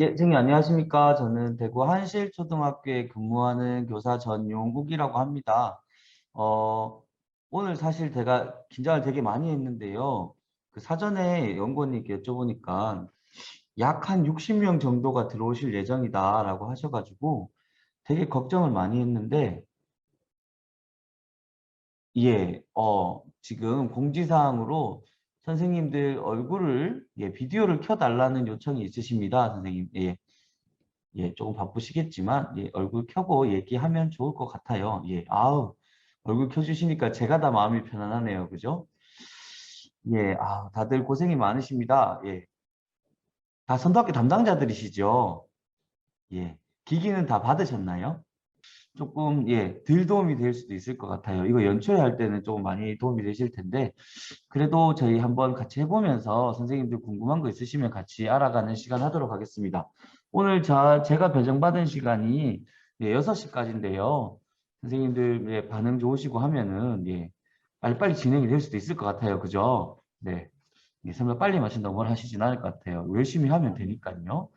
예, 선생님 안녕하십니까? 저는 대구 한실초등학교에 근무하는 교사 전용국이라고 합니다. 어, 오늘 사실 제가 긴장을 되게 많이 했는데요. 그 사전에 연구원님께 여쭤보니까 약 한 60명 정도가 들어오실 예정이다라고 하셔가지고 되게 걱정을 많이 했는데, 예, 지금 공지사항으로 선생님들 얼굴을, 예, 비디오를 켜달라는 요청이 있으십니다, 선생님. 예. 예, 조금 바쁘시겠지만, 예, 얼굴 켜고 얘기하면 좋을 것 같아요. 예, 아우, 얼굴 켜주시니까 제가 다 마음이 편안하네요. 그죠? 예, 아, 다들 고생이 많으십니다. 예, 다 선도학교 담당자들이시죠? 예, 기기는 다 받으셨나요? 조금, 예, 덜 도움이 될 수도 있을 것 같아요. 이거 연초에 할 때는 조금 많이 도움이 되실 텐데, 그래도 저희 한번 같이 해보면서 선생님들 궁금한 거 있으시면 같이 알아가는 시간 하도록 하겠습니다. 오늘 제가 배정받은 시간이 예, 6시까지인데요. 선생님들 예, 반응 좋으시고 하면은 예, 빨리빨리 진행이 될 수도 있을 것 같아요. 그죠? 네. 예, 설마 빨리 마신다고 뭘 하시진 않을 것 같아요. 열심히 하면 되니까요.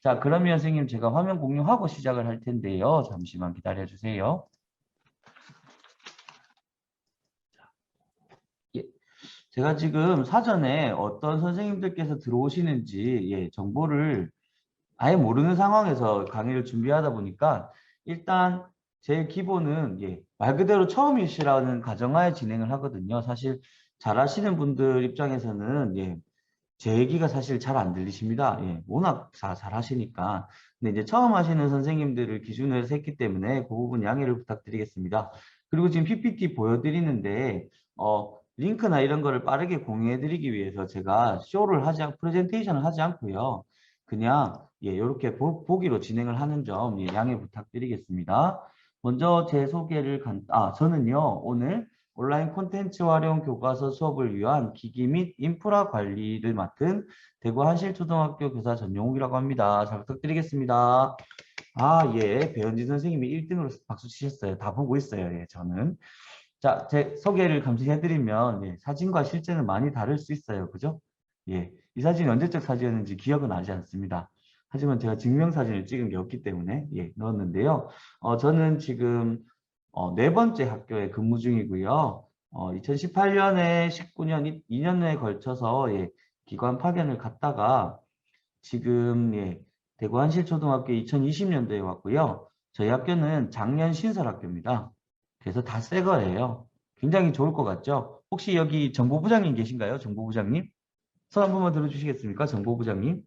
자, 그러면 선생님 제가 화면 공유하고 시작을 할 텐데요. 잠시만 기다려 주세요. 예, 제가 지금 사전에 어떤 선생님들께서 들어오시는지 예, 정보를 아예 모르는 상황에서 강의를 준비하다 보니까 일단 제일 기본은 예, 말 그대로 처음이시라는 가정하에 진행을 하거든요. 사실 잘하시는 분들 입장에서는 예, 제 얘기가 사실 잘 안 들리십니다. 예, 워낙 잘 하시니까. 근데 이제 처음 하시는 선생님들을 기준으로 해서 했기 때문에 그 부분 양해를 부탁드리겠습니다. 그리고 지금 PPT 보여드리는데, 링크나 이런 거를 빠르게 공유해드리기 위해서 제가 프레젠테이션을 하지 않고요. 그냥, 예, 이렇게 보기로 진행을 하는 점, 예, 양해 부탁드리겠습니다. 먼저 제 소개를 저는요, 오늘 온라인 콘텐츠 활용 교과서 수업을 위한 기기 및 인프라 관리를 맡은 대구 한실초등학교 교사 전용욱이라고 합니다. 잘 부탁드리겠습니다. 아, 예. 배현진 선생님이 1등으로 박수 치셨어요. 다 보고 있어요. 예, 저는. 자, 제 소개를 감시해드리면 예, 사진과 실제는 많이 다를 수 있어요. 그죠? 예. 이 사진이 언제적 사진이었는지 기억은 나지 않습니다. 하지만 제가 증명사진을 찍은 게 없기 때문에 예, 넣었는데요. 저는 지금 네 번째 학교에 근무 중이고요. 2018년에 19년 2년에 걸쳐서 예, 기관 파견을 갔다가 지금 예, 대구 한실초등학교 2020년도에 왔고요. 저희 학교는 작년 신설학교입니다. 그래서 다 새 거예요. 굉장히 좋을 것 같죠? 혹시 여기 정보부장님 계신가요? 정보부장님? 손 한 번만 들어주시겠습니까? 정보부장님?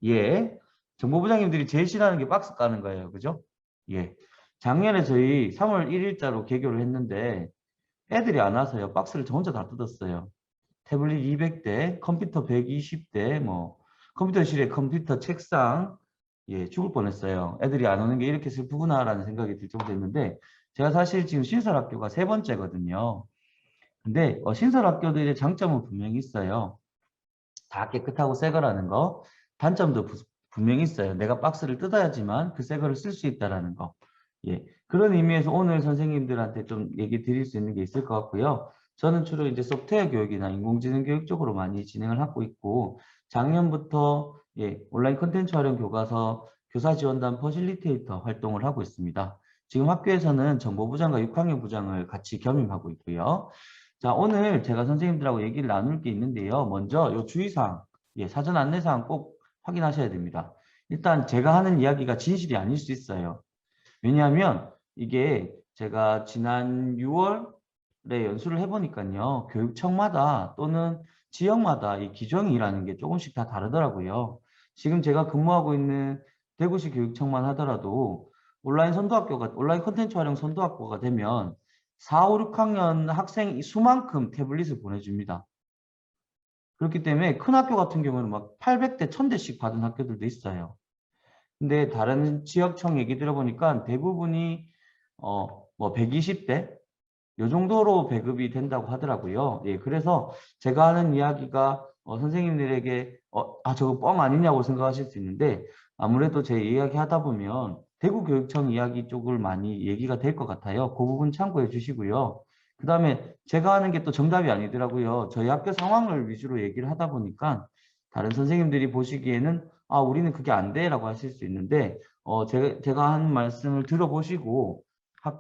예. 정보부장님들이 제일 싫어하는 게 박스 까는 거예요. 그죠? 예. 작년에 저희 3월 1일자로 개교를 했는데 애들이 안 와서요. 박스를 저 혼자 다 뜯었어요. 태블릿 200대, 컴퓨터 120대, 뭐 컴퓨터실에 컴퓨터 책상 예, 죽을 뻔했어요. 애들이 안 오는 게 이렇게 슬프구나라는 생각이 들 정도였는데 제가 사실 지금 신설학교가 세 번째거든요. 근데 신설학교들의 장점은 분명히 있어요. 다 깨끗하고 새 거라는 거. 단점도 분명히 있어요. 내가 박스를 뜯어야지만 그 새 거를 쓸 수 있다라는 거. 예. 그런 의미에서 오늘 선생님들한테 좀 얘기 드릴 수 있는 게 있을 것 같고요. 저는 주로 이제 소프트웨어 교육이나 인공지능 교육 쪽으로 많이 진행을 하고 있고, 작년부터 예, 온라인 콘텐츠 활용 교과서 교사 지원단 퍼실리테이터 활동을 하고 있습니다. 지금 학교에서는 정보부장과 6학년 부장을 같이 겸임하고 있고요. 자, 오늘 제가 선생님들하고 얘기를 나눌 게 있는데요. 먼저 요 주의사항, 예, 사전 안내사항 꼭 확인하셔야 됩니다. 일단 제가 하는 이야기가 진실이 아닐 수 있어요. 왜냐하면 이게 제가 지난 6월에 연수를 해보니까요. 교육청마다 또는 지역마다 이 기종이라는 게 조금씩 다 다르더라고요. 지금 제가 근무하고 있는 대구시 교육청만 하더라도 온라인 콘텐츠 활용 선도학교가 되면 4, 5, 6학년 학생 수만큼 태블릿을 보내줍니다. 그렇기 때문에 큰 학교 같은 경우는 막 800대, 1000대씩 받은 학교들도 있어요. 근데 다른 지역청 얘기 들어보니까 대부분이 뭐 120대 요 정도로 배급이 된다고 하더라고요. 예, 그래서 제가 하는 이야기가 선생님들에게 저거 뻥 아니냐고 생각하실 수 있는데 아무래도 제 이야기 하다 보면 대구교육청 이야기 쪽을 많이 얘기가 될 것 같아요. 그 부분 참고해 주시고요. 그 다음에 제가 하는 게 또 정답이 아니더라고요. 저희 학교 상황을 위주로 얘기를 하다 보니까 다른 선생님들이 보시기에는 아, 우리는 그게 안 돼라고 하실 수 있는데, 제가 한 말씀을 들어보시고,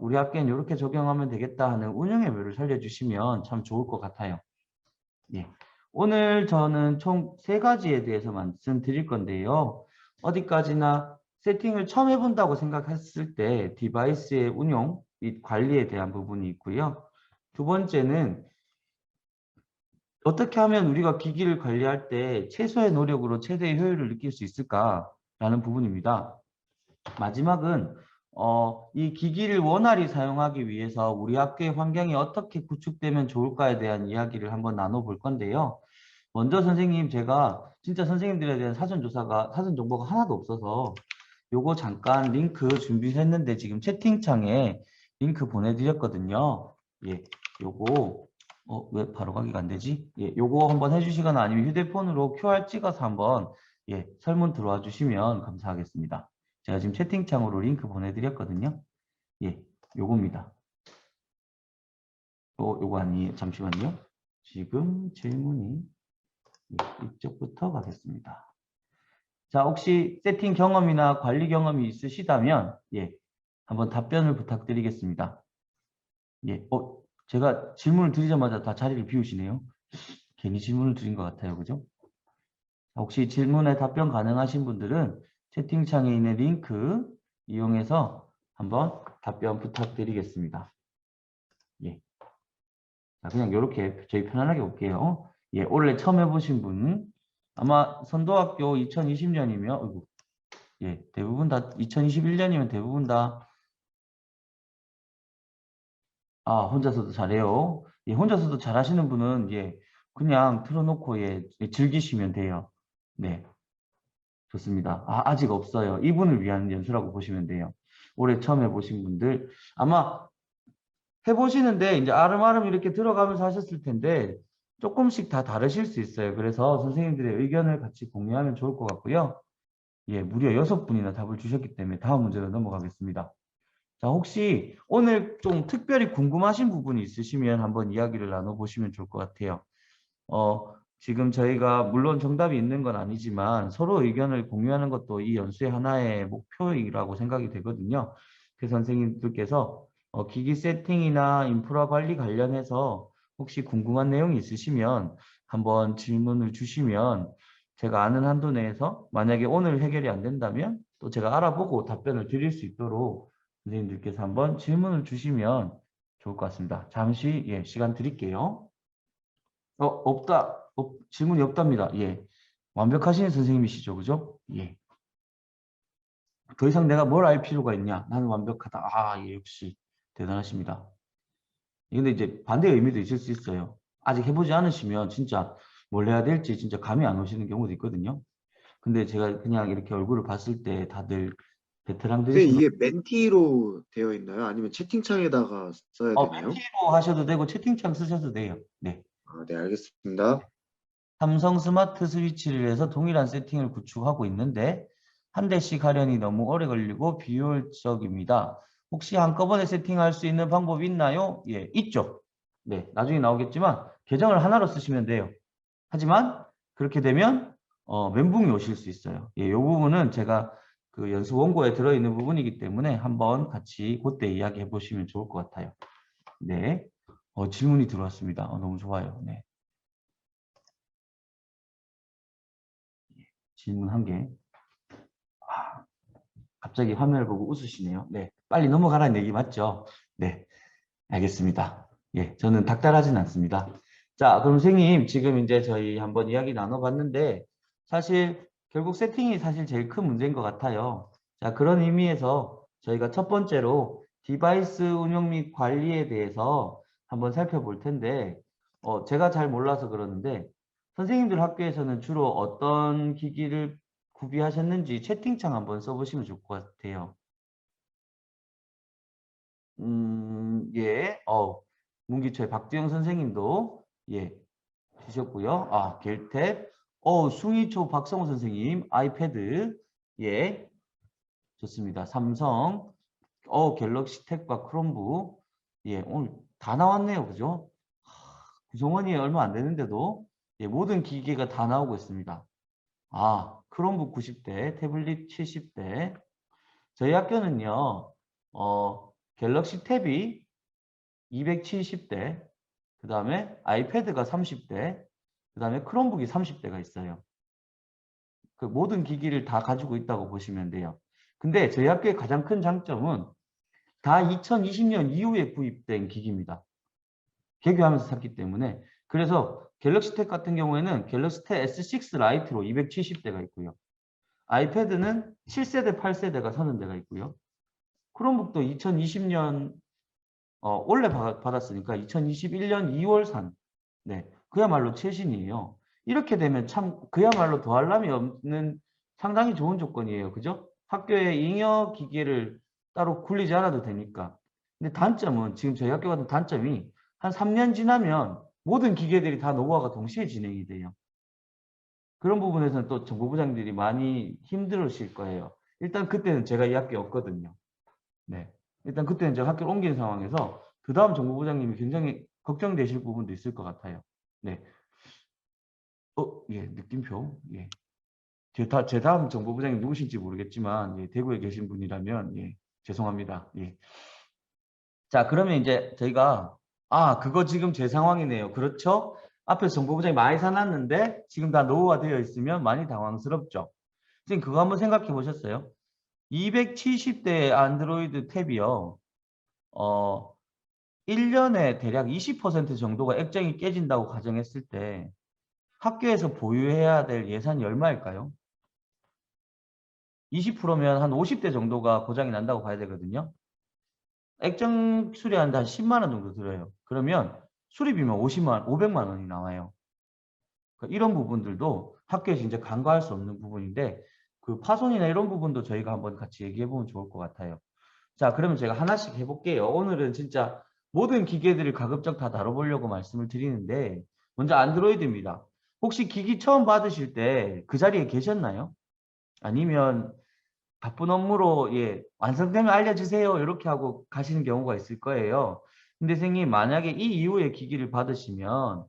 우리 학교는 이렇게 적용하면 되겠다 하는 운영의 묘를 살려주시면 참 좋을 것 같아요. 예. 오늘 저는 총 3가지에 대해서 말씀드릴 건데요. 어디까지나 세팅을 처음 해본다고 생각했을 때 디바이스의 운용 및 관리에 대한 부분이 있고요. 두 번째는 어떻게 하면 우리가 기기를 관리할 때 최소의 노력으로 최대의 효율을 느낄 수 있을까라는 부분입니다. 마지막은 이 기기를 원활히 사용하기 위해서 우리 학교의 환경이 어떻게 구축되면 좋을까에 대한 이야기를 한번 나눠볼 건데요. 먼저 선생님, 제가 진짜 선생님들에 대한 사전 정보가 하나도 없어서 요거 잠깐 링크 준비했는데 지금 채팅창에 링크 보내드렸거든요. 예, 요거 왜 바로 가기가 안 되지? 예, 요거 한번 해주시거나 아니면 휴대폰으로 QR 찍어서 한번 설문 들어와 주시면 감사하겠습니다. 제가 지금 채팅창으로 링크 보내드렸거든요. 예, 요겁니다. 요거 아니에요. 잠시만요. 지금 질문이 이쪽부터 가겠습니다. 자, 혹시 세팅 경험이나 관리 경험이 있으시다면 한번 답변을 부탁드리겠습니다. 제가 질문을 드리자마자 다 자리를 비우시네요. 괜히 질문을 드린 것 같아요. 그죠? 혹시 질문에 답변 가능하신 분들은 채팅창에 있는 링크 이용해서 한번 답변 부탁드리겠습니다. 자, 그냥 이렇게 저희 편안하게 볼게요. 올해 처음 해보신 분, 아마 선도학교 2020년이면, 대부분 다 2021년이면 대부분 다, 혼자서도 잘해요. 혼자서도 잘하시는 분은, 그냥 틀어놓고, 즐기시면 돼요. 네, 좋습니다. 아직 없어요. 이분을 위한 연수라고 보시면 돼요. 올해 처음 해보신 분들, 아마 해보시는데, 이제 아름아름 이렇게 들어가면서 하셨을 텐데, 조금씩 다 다르실 수 있어요. 그래서 선생님들의 의견을 같이 공유하면 좋을 것 같고요. 무려 6분이나 답을 주셨기 때문에 다음 문제로 넘어가겠습니다. 자, 혹시 오늘 좀 특별히 궁금하신 부분이 있으시면 한번 이야기를 나눠보시면 좋을 것 같아요. 지금 저희가 물론 정답이 있는 건 아니지만 서로 의견을 공유하는 것도 이 연수의 하나의 목표이라고 생각이 되거든요. 그 선생님들께서 기기 세팅이나 인프라 관리 관련해서 혹시 궁금한 내용이 있으시면 한번 질문을 주시면 제가 아는 한도 내에서 만약에 오늘 해결이 안 된다면 또 제가 알아보고 답변을 드릴 수 있도록 선생님들께서 한번 질문을 주시면 좋을 것 같습니다. 잠시 시간 드릴게요. 없다. 질문이 없답니다. 완벽하신 선생님이시죠, 그죠? 더 이상 내가 뭘 알 필요가 있냐? 나는 완벽하다. 역시 대단하십니다. 근데 이제 반대 의미도 있을 수 있어요. 아직 해보지 않으시면 진짜 뭘 해야 될지 진짜 감이 안 오시는 경우도 있거든요. 근데 제가 그냥 이렇게 얼굴을 봤을 때 다들 선생님, 베테랑들이시면 이게 멘티로 되어 있나요? 아니면 채팅창에다가 써야 되나요? 멘티로 하셔도 되고 채팅창 쓰셔도 돼요. 네. 네, 알겠습니다. 삼성 스마트 스위치를 해서 동일한 세팅을 구축하고 있는데 한 대씩 하려니 너무 오래 걸리고 비효율적입니다. 혹시 한꺼번에 세팅할 수 있는 방법이 있나요? 있죠. 네, 나중에 나오겠지만 계정을 하나로 쓰시면 돼요. 하지만 그렇게 되면 멘붕이 오실 수 있어요. 이 부분은 제가 그 연수 원고에 들어있는 부분이기 때문에 한번 같이 그때 이야기해 보시면 좋을 것 같아요. 네, 질문이 들어왔습니다. 너무 좋아요. 네. 질문 한 개. 갑자기 화면을 보고 웃으시네요. 네, 빨리 넘어가라는 얘기 맞죠? 네, 알겠습니다. 저는 닥달하진 않습니다. 자, 그럼 선생님, 지금 이제 저희 한번 이야기 나눠봤는데, 사실 결국 세팅이 사실 제일 큰 문제인 것 같아요. 자, 그런 의미에서 저희가 첫 번째로 디바이스 운영 및 관리에 대해서 한번 살펴볼 텐데, 제가 잘 몰라서 그러는데, 선생님들 학교에서는 주로 어떤 기기를 구비하셨는지 채팅창 한번 써보시면 좋을 것 같아요. 문기초의 박두영 선생님도 주셨고요. 겔탭, 숭이초 박성호 선생님, 아이패드, 좋습니다. 삼성, 갤럭시 탭과 크롬북, 오늘 다 나왔네요. 그죠? 구성원이 얼마 안 되는데도 모든 기계가 다 나오고 있습니다. 크롬북 90대, 태블릿 70대. 저희 학교는요, 갤럭시 탭이 270대, 그 다음에 아이패드가 30대, 그 다음에 크롬북이 30대가 있어요. 그 모든 기기를 다 가지고 있다고 보시면 돼요. 근데 저희 학교의 가장 큰 장점은 다 2020년 이후에 구입된 기기입니다. 개교하면서 샀기 때문에. 그래서 갤럭시 탭 같은 경우에는 갤럭시 탭 S6 라이트로 270대가 있고요. 아이패드는 7세대, 8세대가 서는 데가 있고요. 크롬북도 2020년 원래 받았으니까 2021년 2월 산. 네, 그야말로 최신이에요. 이렇게 되면 참 그야말로 더할 나위 없는 상당히 좋은 조건이에요. 그죠? 학교에 잉여 기계를 따로 굴리지 않아도 되니까. 근데 단점은 지금 저희 학교 같은 단점이 한 3년 지나면 모든 기계들이 다 노후화가 동시에 진행이 돼요. 그런 부분에서는 또 정보부장들이 많이 힘들으실 거예요. 일단 그때는 제가 이 학교에 없거든요. 네. 일단 그때는 제가 학교를 옮긴 상황에서 그 다음 정보부장님이 굉장히 걱정되실 부분도 있을 것 같아요. 네. 예, 느낌표. 예. 제 다음 정보부장님 누구신지 모르겠지만, 예, 대구에 계신 분이라면, 예, 죄송합니다. 예. 자, 그러면 이제 저희가, 그거 지금 제 상황이네요. 그렇죠? 앞에서 정보부장이 많이 사놨는데, 지금 다 노후화되어 있으면 많이 당황스럽죠? 지금 그거 한번 생각해 보셨어요? 270대 안드로이드 탭이요. 1년에 대략 20% 정도가 액정이 깨진다고 가정했을 때 학교에서 보유해야 될 예산이 얼마일까요? 20%면 한 50대 정도가 고장이 난다고 봐야 되거든요. 액정 수리하는데 한 10만 원 정도 들어요. 그러면 수리비면 500만 원이 나와요. 그러니까 이런 부분들도 학교에서 이제 간과할 수 없는 부분인데 그 파손이나 이런 부분도 저희가 한번 같이 얘기해 보면 좋을 것 같아요. 자, 그러면 제가 하나씩 해볼게요. 오늘은 진짜 모든 기계들을 가급적 다 다뤄보려고 말씀을 드리는데 먼저 안드로이드입니다. 혹시 기기 처음 받으실 때 그 자리에 계셨나요? 아니면 바쁜 업무로 완성되면 알려주세요 이렇게 하고 가시는 경우가 있을 거예요. 근데 선생님 만약에 이 이후에 기기를 받으시면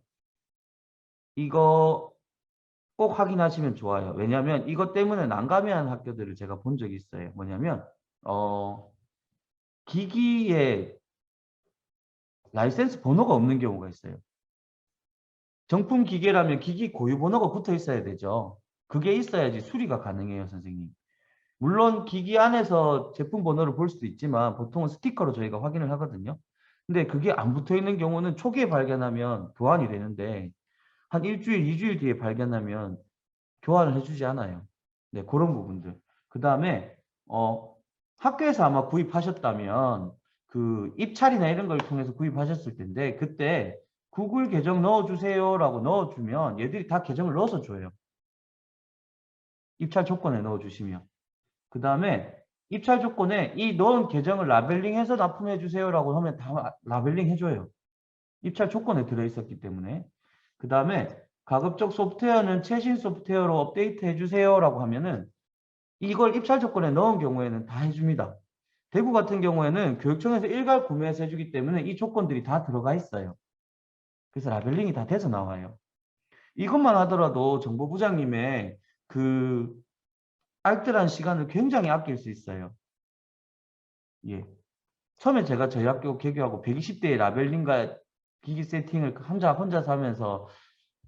이거 꼭 확인하시면 좋아요. 왜냐하면 이것 때문에 난감해하는 학교들을 제가 본 적이 있어요. 뭐냐면 기기에 라이센스 번호가 없는 경우가 있어요. 정품 기계라면 기기 고유 번호가 붙어 있어야 되죠. 그게 있어야지 수리가 가능해요, 선생님. 물론 기기 안에서 제품 번호를 볼 수도 있지만 보통은 스티커로 저희가 확인을 하거든요. 근데 그게 안 붙어 있는 경우는 초기에 발견하면 교환이 되는데 한 일주일, 2주일 뒤에 발견하면 교환을 해주지 않아요. 네, 그런 부분들. 그 다음에 학교에서 아마 구입하셨다면 그 입찰이나 이런 걸 통해서 구입하셨을 텐데 그때 구글 계정 넣어주세요라고 넣어주면 얘들이 다 계정을 넣어서 줘요. 입찰 조건에 넣어주시면. 그 다음에 입찰 조건에 이 넣은 계정을 라벨링해서 납품해 주세요라고 하면 다 라벨링 해줘요. 입찰 조건에 들어있었기 때문에. 그 다음에 가급적 소프트웨어는 최신 소프트웨어로 업데이트 해주세요라고 하면은 이걸 입찰 조건에 넣은 경우에는 다 해줍니다. 대구 같은 경우에는 교육청에서 일괄 구매해서 해주기 때문에 이 조건들이 다 들어가 있어요. 그래서 라벨링이 다 돼서 나와요. 이것만 하더라도 정보부장님의 그 알뜰한 시간을 굉장히 아낄 수 있어요. 예. 처음에 제가 저희 학교 개교하고 120대의 라벨링과 기기 세팅을 혼자서 하면서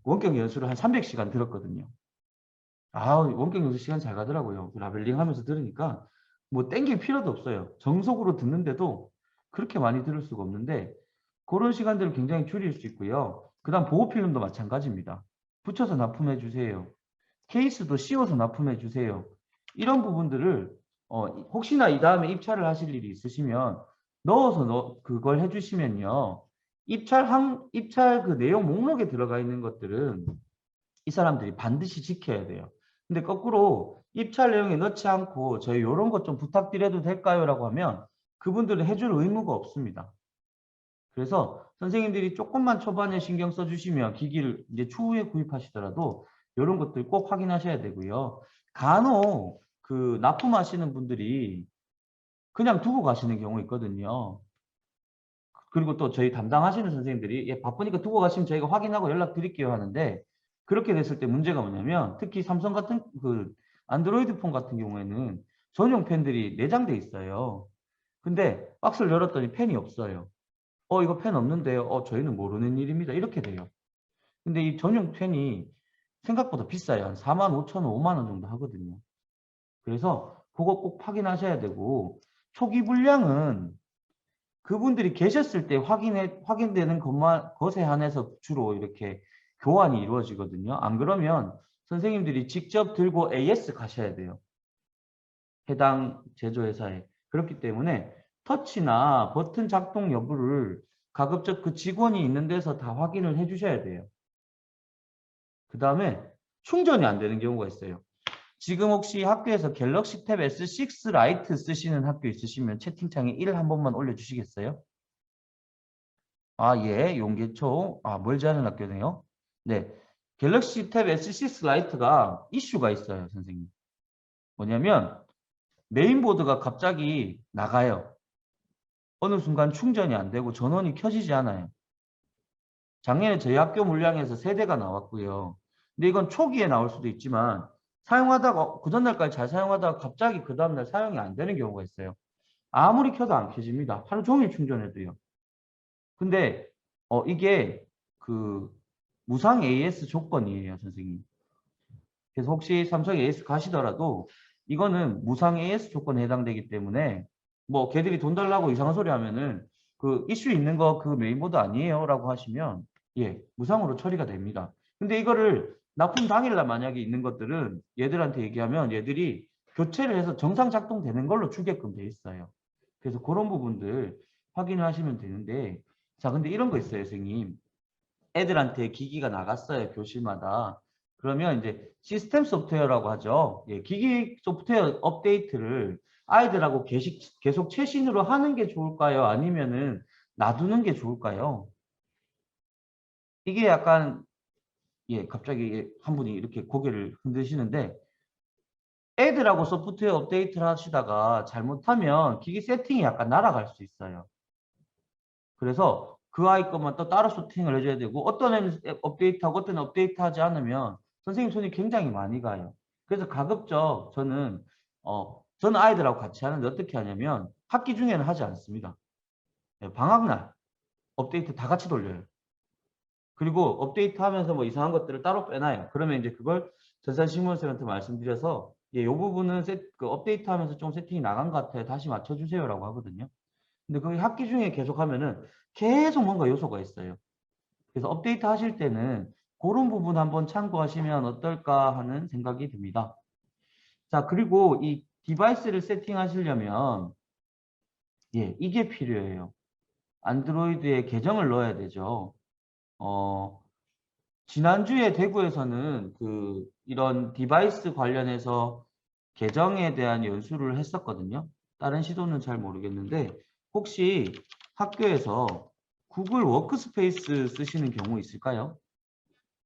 원격 연수를 한 300시간 들었거든요. 원격 연수 시간 잘 가더라고요. 라벨링 하면서 들으니까 뭐 땡길 필요도 없어요. 정석으로 듣는데도 그렇게 많이 들을 수가 없는데 그런 시간들을 굉장히 줄일 수 있고요. 그 다음 보호필름도 마찬가지입니다. 붙여서 납품해 주세요. 케이스도 씌워서 납품해 주세요. 이런 부분들을 혹시나 이 다음에 입찰을 하실 일이 있으시면 넣어서 그걸 해주시면요. 입찰 그 내용 목록에 들어가 있는 것들은 이 사람들이 반드시 지켜야 돼요. 근데 거꾸로 입찰 내용에 넣지 않고 저희 이런 것 좀 부탁드려도 될까요? 라고 하면 그분들은 해줄 의무가 없습니다. 그래서 선생님들이 조금만 초반에 신경 써주시면 기기를 이제 추후에 구입하시더라도 이런 것들 꼭 확인하셔야 되고요. 간혹 그 납품하시는 분들이 그냥 두고 가시는 경우 있거든요. 그리고 또 저희 담당하시는 선생님들이 바쁘니까 두고 가시면 저희가 확인하고 연락 드릴게요 하는데 그렇게 됐을 때 문제가 뭐냐면 특히 삼성 같은 안드로이드 폰 같은 경우에는 전용 펜들이 내장돼 있어요. 근데 박스를 열었더니 펜이 없어요. 이거 펜 없는데요. 저희는 모르는 일입니다. 이렇게 돼요. 근데 이 전용 펜이 생각보다 비싸요. 한 45,000원, 5만 원 정도 하거든요. 그래서 그거 꼭 확인하셔야 되고, 초기 불량은 그분들이 계셨을 때 확인되는 것에 한해서 주로 이렇게 교환이 이루어지거든요. 안 그러면 선생님들이 직접 들고 AS 가셔야 돼요. 해당 제조회사에. 그렇기 때문에 터치나 버튼 작동 여부를 가급적 그 직원이 있는 데서 다 확인을 해 주셔야 돼요. 그 다음에 충전이 안 되는 경우가 있어요. 지금 혹시 학교에서 갤럭시 탭 S6 라이트 쓰시는 학교 있으시면 채팅창에 1 한 번만 올려주시겠어요? 아, 예, 용계초. 멀지 않은 학교네요. 네. 갤럭시 탭 S6 라이트가 이슈가 있어요, 선생님. 뭐냐면 메인보드가 갑자기 나가요. 어느 순간 충전이 안 되고 전원이 켜지지 않아요. 작년에 저희 학교 물량에서 3대가 나왔고요. 근데 이건 초기에 나올 수도 있지만 사용하다가 그 전날까지 잘 사용하다가 갑자기 그 다음날 사용이 안 되는 경우가 있어요. 아무리 켜도 안 켜집니다. 하루 종일 충전해도요. 근데 이게 그 무상 AS 조건이에요, 선생님. 그래서 혹시 삼성 AS 가시더라도 이거는 무상 AS 조건에 해당되기 때문에 뭐 걔들이 돈 달라고 이상한 소리 하면은 그 이슈 있는 거 그 메인보드 아니에요 라고 하시면 예 무상으로 처리가 됩니다. 근데 이거를 납품 당일날 만약에 있는 것들은 얘들한테 얘기하면 얘들이 교체를 해서 정상 작동되는 걸로 주게끔 돼 있어요. 그래서 그런 부분들 확인을 하시면 되는데 자 근데 이런 거 있어요 선생님. 애들한테 기기가 나갔어요 교실마다. 그러면 이제 시스템 소프트웨어라고 하죠. 예, 기기 소프트웨어 업데이트를 아이들하고 계속 최신으로 하는 게 좋을까요? 아니면은 놔두는 게 좋을까요? 이게 약간 예, 갑자기 한 분이 이렇게 고개를 흔드시는데 애들하고 소프트웨어 업데이트를 하시다가 잘못하면 기기 세팅이 약간 날아갈 수 있어요. 그래서 그 아이 것만 또 따로 세팅을 해줘야 되고 어떤 애는 업데이트하고 어떤 애는 업데이트하지 않으면 선생님 손이 굉장히 많이 가요. 그래서 가급적 저는 아이들하고 같이 하는데 어떻게 하냐면 학기 중에는 하지 않습니다. 네, 방학날 업데이트 다 같이 돌려요. 그리고 업데이트 하면서 뭐 이상한 것들을 따로 빼놔요. 그러면 이제 그걸 전산신문쌤한테 말씀드려서 이 부분은 업데이트 하면서 좀 세팅이 나간 것 같아요. 다시 맞춰주세요라고 하거든요. 근데 그게 학기 중에 계속 하면은 계속 뭔가 요소가 있어요. 그래서 업데이트 하실 때는 그런 부분 한번 참고하시면 어떨까 하는 생각이 듭니다. 자, 그리고 이 디바이스를 세팅하시려면 예, 이게 필요해요. 안드로이드에 계정을 넣어야 되죠. 지난주에 대구에서는 이런 디바이스 관련해서 계정에 대한 연수를 했었거든요. 다른 시도는 잘 모르겠는데 혹시 학교에서 구글 워크스페이스 쓰시는 경우 있을까요?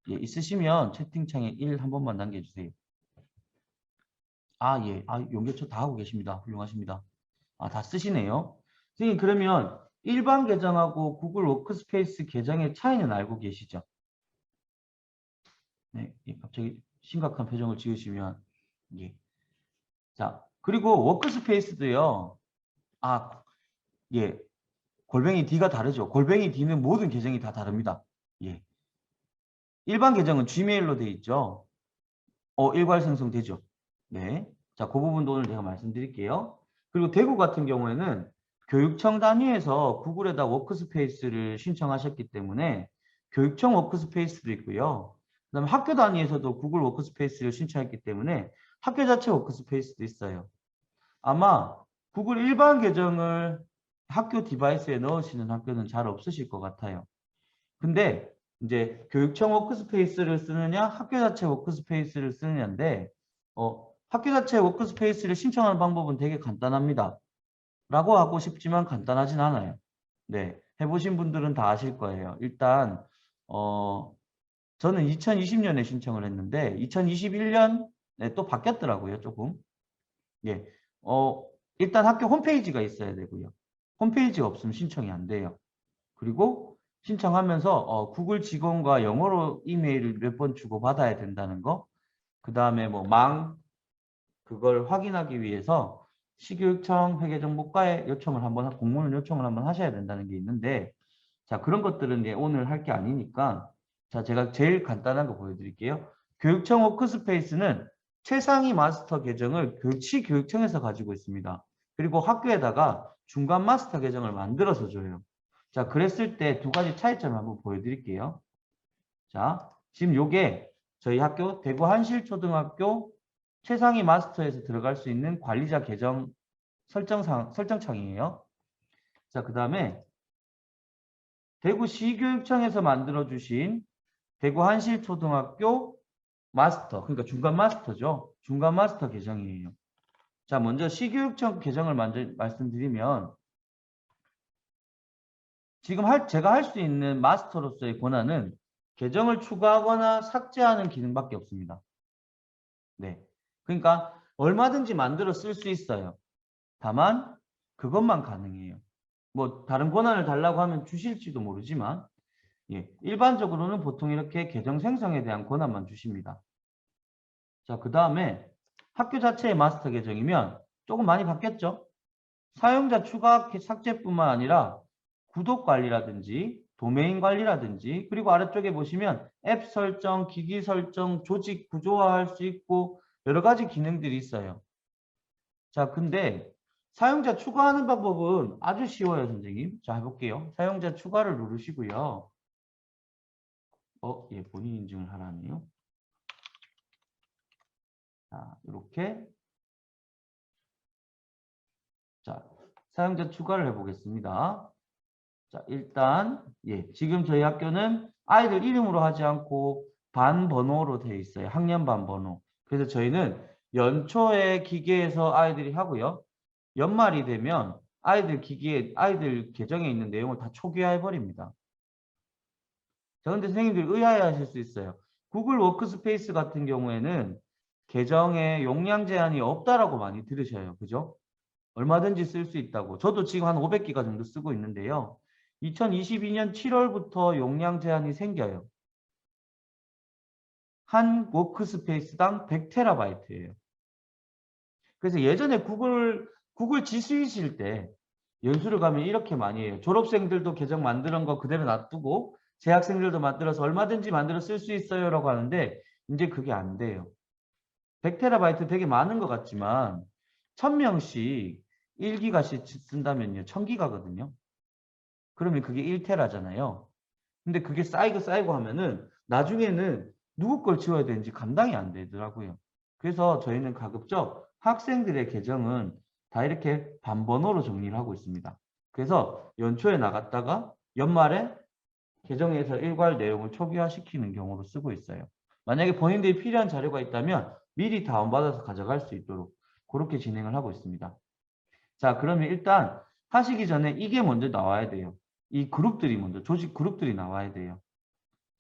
예, 있으시면 채팅창에 1 한 번만 남겨주세요. 아, 예. 용계초 다 하고 계십니다. 훌륭하십니다. 다 쓰시네요. 선생님, 그러면 일반 계정하고 구글 워크스페이스 계정의 차이는 알고 계시죠? 네, 예, 갑자기 심각한 표정을 지으시면, 예. 자, 그리고 워크스페이스도요, 예. 골뱅이 D가 다르죠. 골뱅이 D는 모든 계정이 다 다릅니다. 예. 일반 계정은 Gmail로 돼 있죠. 일괄 생성되죠. 네. 자, 그 부분도 오늘 제가 말씀드릴게요. 그리고 대구 같은 경우에는 교육청 단위에서 구글에다 워크스페이스를 신청하셨기 때문에 교육청 워크스페이스도 있고요. 그다음에 학교 단위에서도 구글 워크스페이스를 신청했기 때문에 학교 자체 워크스페이스도 있어요. 아마 구글 일반 계정을 학교 디바이스에 넣으시는 학교는 잘 없으실 것 같아요. 근데 이제 교육청 워크스페이스를 쓰느냐 학교 자체 워크스페이스를 쓰느냐인데 학교 자체 워크스페이스를 신청하는 방법은 되게 간단합니다. 라고 하고 싶지만 간단하진 않아요. 네, 해보신 분들은 다 아실 거예요. 일단 저는 2020년에 신청을 했는데 2021년에 또 바뀌었더라고요. 조금. 예, 일단 학교 홈페이지가 있어야 되고요. 홈페이지가 없으면 신청이 안 돼요. 그리고 신청하면서 구글 직원과 영어로 이메일을 몇 번 주고 받아야 된다는 거. 그 다음에 뭐 그걸 확인하기 위해서 시교육청 회계정보과에 공문 요청을 한번 하셔야 된다는 게 있는데, 자, 그런 것들은 이제 오늘 할 게 아니니까, 자, 제가 제일 간단한 거 보여드릴게요. 교육청 워크스페이스는 최상위 마스터 계정을 시교육청에서 가지고 있습니다. 그리고 학교에다가 중간 마스터 계정을 만들어서 줘요. 자, 그랬을 때 두 가지 차이점을 한번 보여드릴게요. 자, 지금 요게 저희 학교 대구 한실초등학교 최상위 마스터에서 들어갈 수 있는 관리자 계정 설정창이에요. 자, 그 다음에 대구시교육청에서 만들어주신 대구 한실초등학교 마스터, 그러니까 중간 마스터죠. 중간 마스터 계정이에요. 자, 먼저 시교육청 계정을 먼저 말씀드리면, 지금 제가 할 수 있는 마스터로서의 권한은 계정을 추가하거나 삭제하는 기능밖에 없습니다. 네. 그러니까 얼마든지 만들어 쓸 수 있어요. 다만 그것만 가능해요. 뭐 다른 권한을 달라고 하면 주실지도 모르지만, 예, 일반적으로는 보통 이렇게 계정 생성에 대한 권한만 주십니다. 자, 그 다음에 학교 자체의 마스터 계정이면 조금 많이 바뀌었죠? 사용자 추가 삭제뿐만 아니라 구독 관리라든지 도메인 관리라든지, 그리고 아래쪽에 보시면 앱 설정, 기기 설정, 조직 구조화할 수 있고 여러 가지 기능들이 있어요. 자, 근데 사용자 추가하는 방법은 아주 쉬워요, 선생님. 자, 해볼게요. 사용자 추가를 누르시고요. 예, 본인 인증을 하라네요. 자, 이렇게. 자, 사용자 추가를 해보겠습니다. 자, 일단, 예, 지금 저희 학교는 아이들 이름으로 하지 않고 반 번호로 되어 있어요. 학년 반 번호. 그래서 저희는 연초에 기계에서 아이들이 하고요. 연말이 되면 아이들 계정에 있는 내용을 다 초기화해 버립니다. 자, 근데 선생님들 의아해 하실 수 있어요. 구글 워크스페이스 같은 경우에는 계정에 용량 제한이 없다라고 많이 들으셔요. 그죠? 얼마든지 쓸 수 있다고. 저도 지금 한 500기가 정도 쓰고 있는데요. 2022년 7월부터 용량 제한이 생겨요. 한 워크스페이스당 100TB예요. 그래서 예전에 구글 지수이실 때 연수를 가면 이렇게 많이 해요. 졸업생들도 계정 만드는 거 그대로 놔두고 재학생들도 만들어서 얼마든지 만들어 쓸 수 있어요라고 하는데, 이제 그게 안 돼요. 100TB 되게 많은 것 같지만 1000명씩 1기가씩 쓴다면요. 1000기가거든요. 그러면 그게 1테라잖아요. 근데 그게 쌓이고 하면은 나중에는 누구 걸 지워야 되는지 감당이 안 되더라고요. 그래서 저희는 가급적 학생들의 계정은 다 이렇게 반번호로 정리를 하고 있습니다. 그래서 연초에 나갔다가 연말에 계정에서 일괄 내용을 초기화시키는 경우로 쓰고 있어요. 만약에 본인들이 필요한 자료가 있다면 미리 다운받아서 가져갈 수 있도록 그렇게 진행을 하고 있습니다. 자, 그러면 일단 하시기 전에 이게 먼저 나와야 돼요. 이 그룹들이 먼저, 조직 그룹들이 나와야 돼요.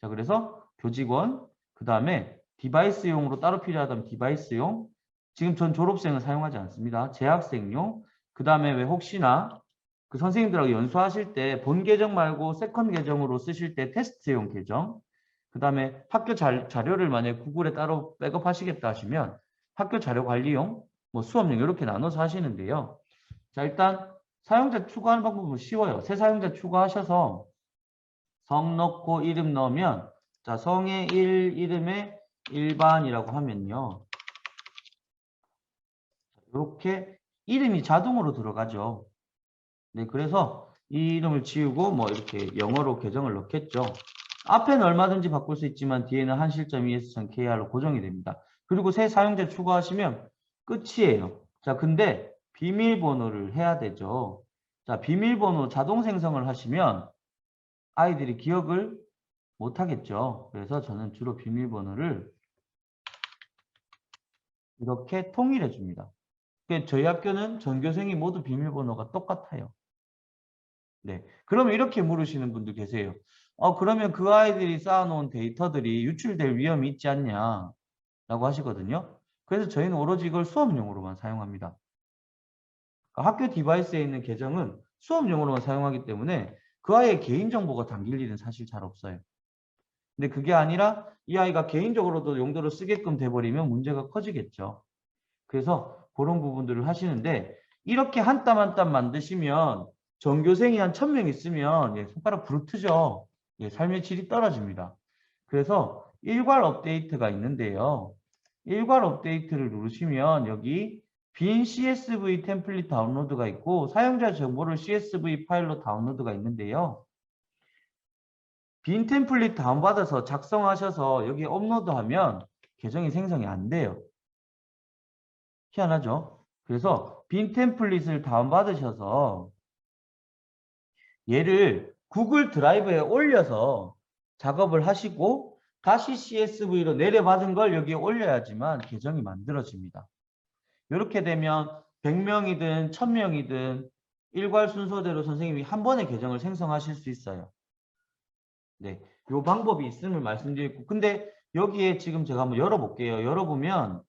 자, 그래서 교직원, 그 다음에 디바이스용으로 따로 필요하다면 디바이스용, 지금 전 졸업생은 사용하지 않습니다. 재학생용, 그 다음에 왜 혹시나 그 선생님들하고 연수하실 때 본 계정 말고 세컨 계정으로 쓰실 때 테스트용 계정, 그 다음에 학교 자료를 만약에 구글에 따로 백업하시겠다 하시면 학교 자료 관리용, 뭐 수업용 이렇게 나눠서 하시는데요. 자, 일단 사용자 추가하는 방법은 쉬워요. 새 사용자 추가하셔서 성 넣고 이름 넣으면, 자, 성의 1, 이름에 일반이라고 하면요. 이렇게 이름이 자동으로 들어가죠. 네, 그래서 이 이름을 지우고 뭐 이렇게 영어로 계정을 넣겠죠. 앞에는 얼마든지 바꿀 수 있지만 뒤에는 한실점.es.kr로 고정이 됩니다. 그리고 새 사용자 추가하시면 끝이에요. 자, 근데 비밀번호를 해야 되죠. 자, 비밀번호 자동 생성을 하시면 아이들이 기억을 못 하겠죠. 그래서 저는 주로 비밀번호를 이렇게 통일해 줍니다. 저희 학교는 전교생이 모두 비밀번호가 똑같아요. 네. 그러면 이렇게 물으시는 분도 계세요. 그러면 그 아이들이 쌓아놓은 데이터들이 유출될 위험이 있지 않냐? 라고 하시거든요. 그래서 저희는 오로지 이걸 수업용으로만 사용합니다. 그러니까 학교 디바이스에 있는 계정은 수업용으로만 사용하기 때문에 그 아이의 개인정보가 담길 일은 사실 잘 없어요. 근데 그게 아니라 이 아이가 개인적으로도 용도를 쓰게끔 돼버리면 문제가 커지겠죠. 그래서 그런 부분들을 하시는데 이렇게 한 땀 한 땀 만드시면 전교생이 한 1000명 있으면 예, 손가락 부르트죠. 예, 삶의 질이 떨어집니다. 그래서 일괄 업데이트가 있는데요. 일괄 업데이트를 누르시면 여기 빈 CSV 템플릿 다운로드가 있고 사용자 정보를 CSV 파일로 다운로드가 있는데요. 빈 템플릿 다운받아서 작성하셔서 여기 업로드하면 계정이 생성이 안 돼요. 희한하죠? 그래서 빈 템플릿을 다운받으셔서 얘를 구글 드라이브에 올려서 작업을 하시고 다시 CSV로 내려받은 걸 여기에 올려야지만 계정이 만들어집니다. 이렇게 되면 100명이든 1000명이든 일괄 순서대로 선생님이 한 번에 계정을 생성하실 수 있어요. 네, 이 방법이 있음을 말씀드리고 근데 여기에 지금 제가 한번 열어볼게요. 열어보면